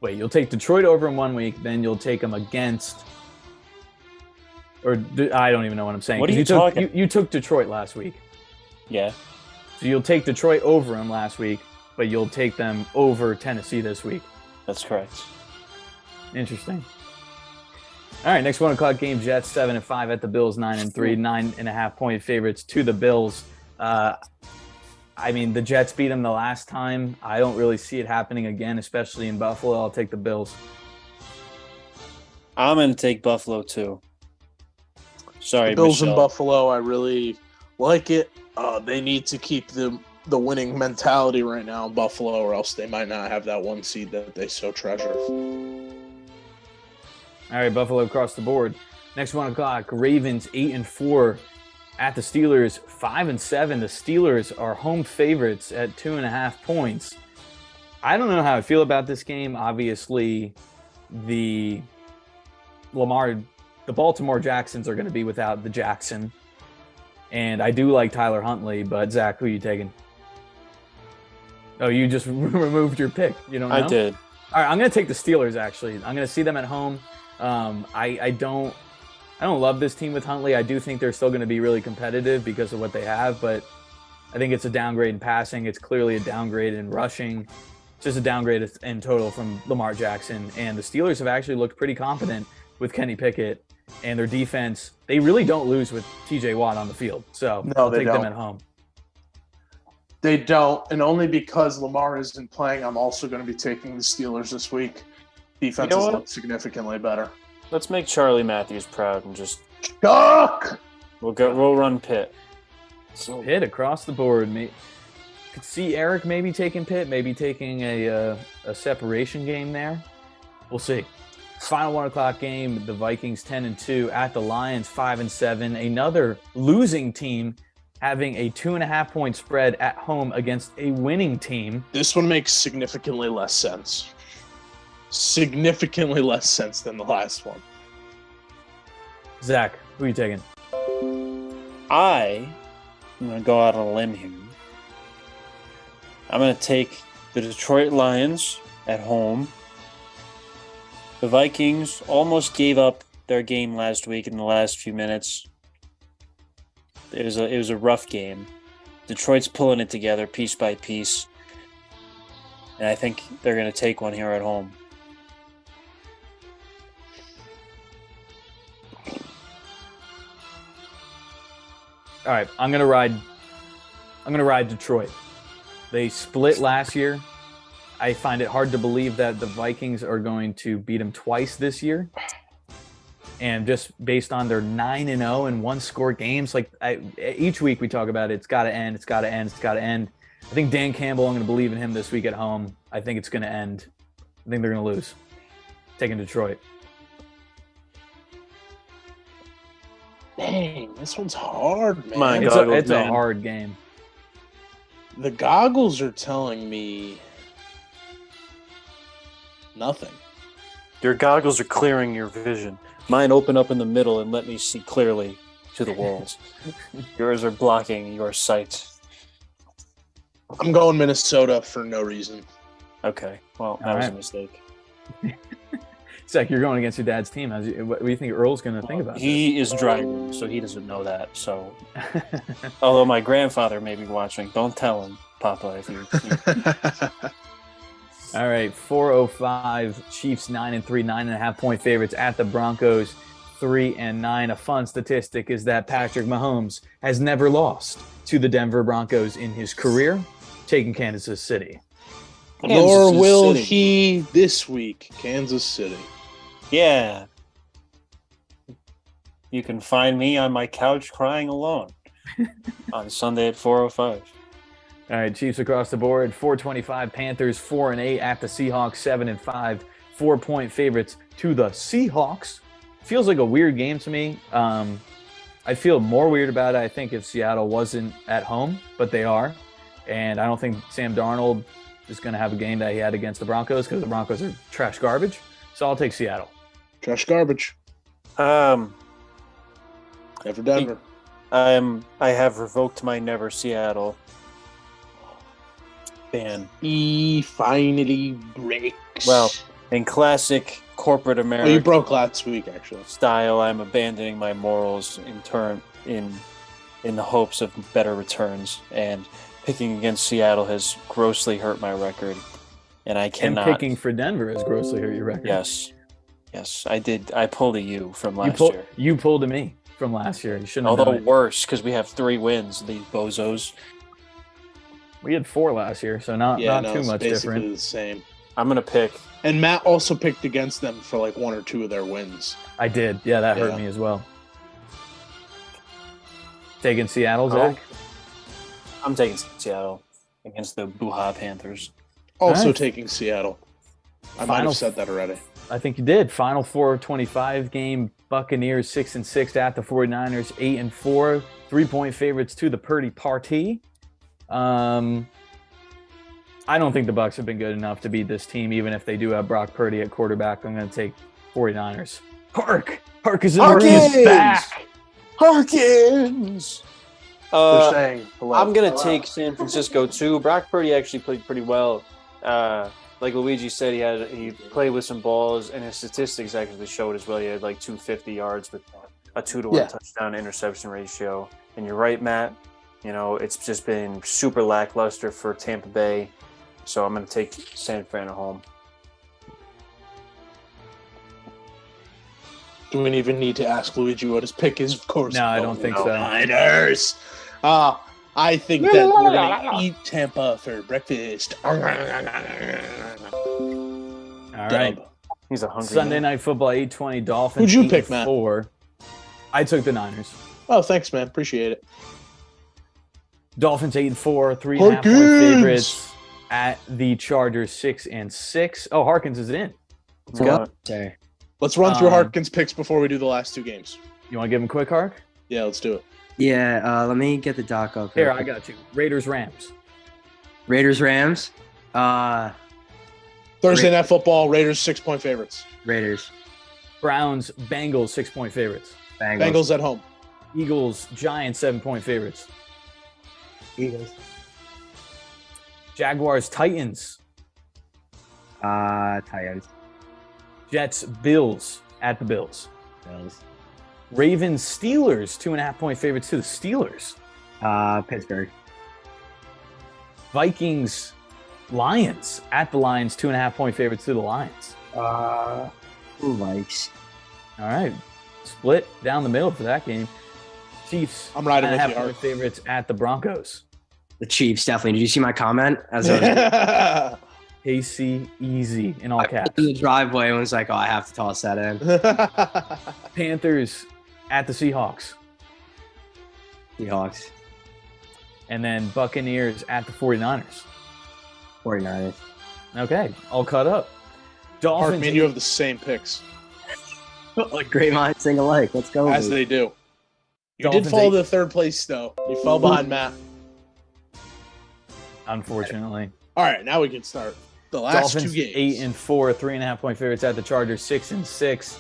You'll take Detroit over in 1 week. Then you'll take them against, I don't even know what I'm saying. What are you took, talking? You took Detroit last week. Yeah. So you'll take Detroit over them last week, but you'll take them over Tennessee this week. That's correct. Interesting. All right, next 1 o'clock game, Jets 7-5 at the Bills 9-3, 9.5-point favorites to the Bills. I mean, the Jets beat them the last time. I don't really see it happening again, especially in Buffalo. I'll take the Bills. I'm going to take Buffalo too. Sorry, the Bills Michelle. in Buffalo, I really like it. They need to keep the winning mentality right now in Buffalo, or else they might not have that 1 seed that they so treasure. All right, Buffalo across the board. Next 1 o'clock, Ravens 8-4 at the Steelers 5-7. The Steelers are home favorites at 2.5 points. I don't know how I feel about this game. Obviously, the Baltimore Jacksons are going to be without the Jackson. And I do like Tyler Huntley, but Zach, who are you taking? Oh, you just removed your pick. You don't know? I did. All right, I'm going to take the Steelers, actually. I'm going to see them at home. I don't love this team with Huntley. I do think they're still going to be really competitive because of what they have, but I think it's a downgrade in passing. It's clearly a downgrade in rushing. It's just a downgrade in total from Lamar Jackson. And the Steelers have actually looked pretty competent with Kenny Pickett and their defense. They really don't lose with TJ Watt on the field. So I'll take them at home. They don't, and only because Lamar isn't playing, I'm also going to be taking the Steelers this week. Defense has looked significantly better. Let's make Charlie Matthews proud and just Chuck! We'll run Pitt. So Pitt across the board. Could see Eric maybe taking Pitt, maybe taking a separation game there. We'll see. Final 1 o'clock game, the Vikings 10-2 at the Lions 5-7. Another losing team having a 2.5-point spread at home against a winning team. This one makes significantly less sense. Significantly less sense than the last one. Zach, who are you taking? I'm going to go out on a limb here. I'm going to take the Detroit Lions at home. The Vikings almost gave up their game last week in the last few minutes. It was a rough game. Detroit's pulling it together piece by piece. And I think they're going to take one here at home. All right, I'm gonna ride Detroit. They split last year. I find it hard to believe that the Vikings are going to beat them twice this year. And just based on their 9-0 and 1-score games, each week we talk about it, it's got to end, it's got to end, it's got to end. I think Dan Campbell, I'm going to believe in him this week at home. I think it's going to end. I think they're going to lose. Taking Detroit. Dang, this one's hard, man. It's a hard game. The goggles are telling me nothing. Your goggles are clearing your vision. Mine open up in the middle and let me see clearly to the walls. Yours are blocking your sight. I'm going Minnesota for no reason. Okay, well, that was a mistake. Zach, you're going against your dad's team. What do you think Earl's going to think about He is driving, so he doesn't know that. So, although my grandfather may be watching, don't tell him, Papa. If you. All right, 4:05. Chiefs 9-3, 9.5-point favorites at the Broncos 3-9. A fun statistic is that Patrick Mahomes has never lost to the Denver Broncos in his career, taking Kansas City. Nor will he this week, Kansas City. Yeah. You can find me on my couch crying alone on Sunday at 4:05. All right, Chiefs across the board, 425. Panthers 4-8 at the Seahawks 7-5. 4-point favorites to the Seahawks. Feels like a weird game to me. I feel more weird about it, I think, if Seattle wasn't at home, but they are. And I don't think Sam Darnold is going to have a game that he had against the Broncos because the Broncos are trash garbage. So I'll take Seattle. Trash garbage. Never Denver. I have revoked my never Seattle ban. He finally breaks. Well, in classic corporate America, you broke last week, actually. Style, I'm abandoning my morals in the hopes of better returns, and picking against Seattle has grossly hurt my record, and I cannot. And picking for Denver has grossly hurt your record. Yes. Yes, I did. I pulled a U from last year. You pulled a me from last year. You shouldn't have Although done it. worse, because we have 3 wins, these bozos. We had 4 last year, so not too much basically different. the same. I'm going to pick. And Matt also picked against them for like 1 or 2 of their wins. I did. Yeah, that hurt me as well. Taking Seattle, Zach? I'm taking Seattle against the Buha Panthers. Also taking Seattle. I might have said that already. I think you did. Final 425 game. Buccaneers 6-6 at the 49ers 8-4. 3-point favorites to the Purdy Party. I don't think the Bucs have been good enough to beat this team, even if they do have Brock Purdy at quarterback. I'm going to take 49ers. Harkins back. Harkins. They're saying hello. I'm going to take San Francisco too. Brock Purdy actually played pretty well. Like Luigi said, he played with some balls, and his statistics actually showed as well. He had like 250 yards with a 2-to-1 touchdown interception ratio. And you're right, Matt. You know, it's just been super lackluster for Tampa Bay. So I'm going to take San Fran at home. Do we even need to ask Luigi what his pick is? Of course. No, I don't think so. Niners. I think that we're going to eat Tampa for breakfast. All right. He's a hungry Sunday man. Night Football, 8:20 Dolphins. Who'd you pick, Matt? 4. I took the Niners. Oh, thanks, man. Appreciate it. Dolphins 8-4, 3.5 point favorites at the Chargers 6-6. Oh, Harkins is in. Let's go. Let's run through Harkins' picks before we do the last 2 games. You want to give him a quick, Hark? Yeah, let's do it. Yeah, let me get the doc up. Here, I got you. Raiders, Rams. Rams. Thursday Night Football, Raiders 6-point favorites. Raiders. Browns, Bengals 6-point favorites. Bengals at home. Eagles, Giants 7-point favorites. Eagles. Jaguars, Titans. Titans. Jets, Bills at the Bills. Bills. Ravens, Steelers, 2.5 point favorites to the Steelers. Pittsburgh. Vikings, Lions at the Lions, 2.5 point favorites to the Lions. Who likes? All right, split down the middle for that game. Chiefs, I'm riding with you, 2.5 point favorites at the Broncos. The Chiefs, definitely. Did you see my comment? As I was KC easy in all caps. in the driveway and was like, oh, I have to toss that in. Panthers at the Seahawks. Seahawks. And then Buccaneers at the 49ers. 49ers. Okay, all cut up. Dolphins. Hark, me and you have the same picks. Like great minds think alike. Let's go. As they do. You Dolphins did fall to the 3rd place, though. You fell behind Matt. Unfortunately. All right, now we can start the last Dolphins 2 games. 8-4, 3.5 point favorites at the Chargers, 6-6.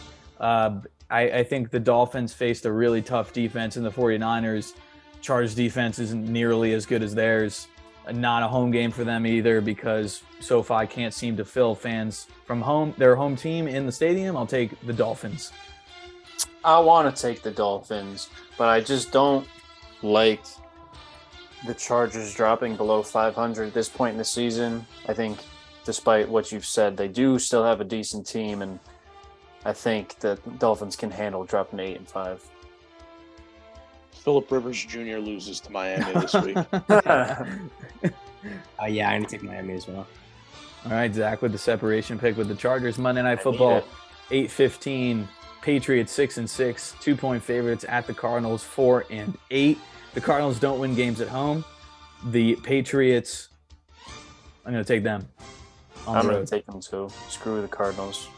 I think the Dolphins faced a really tough defense in the 49ers. Chargers defense isn't nearly as good as theirs. Not a home game for them either because SoFi can't seem to fill fans from their home team in the stadium. I'll take the Dolphins. I want to take the Dolphins, but I just don't like the Chargers dropping below 500 at this point in the season. I think despite what you've said, they do still have a decent team, and I think the Dolphins can handle dropping to 8-5. Phillip Rivers Jr. loses to Miami this week. Yeah, I'm going to take Miami as well. All right, Zach with the separation pick with the Chargers. Monday Night Football, 8-15. Patriots 6-6, 2-point favorites at the Cardinals 4-8. The Cardinals don't win games at home. The Patriots, I'm going to take them. I'm going to take them too. Screw the Cardinals.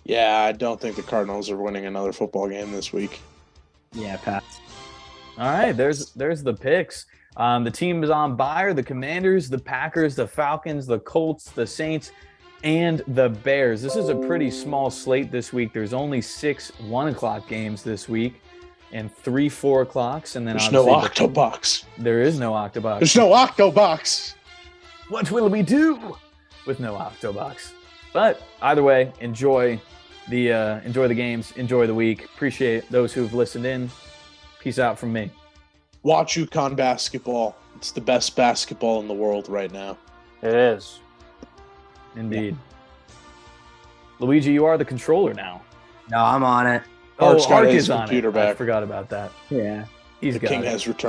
Yeah, I don't think the Cardinals are winning another football game this week. Yeah, Pat. All right, there's the picks. The team is on Phire, the Commanders, the Packers, the Falcons, the Colts, the Saints, and the Bears. This is a pretty small slate this week. There's only 6 1:00 games this week and 3 4 o'clocks. And then there's no Octobox. There is no Octobox. There's no Octobox. What will we do with no Octobox? But either way, enjoy the games, enjoy the week. Appreciate those who've listened in. Peace out from me. Watch UConn basketball. It's the best basketball in the world right now. It is. Indeed. Luigi, you are the controller now. No, I'm on it. Mark's got Ark his is on computer it. I back. forgot about that. Yeah. He's The got king it. has returned.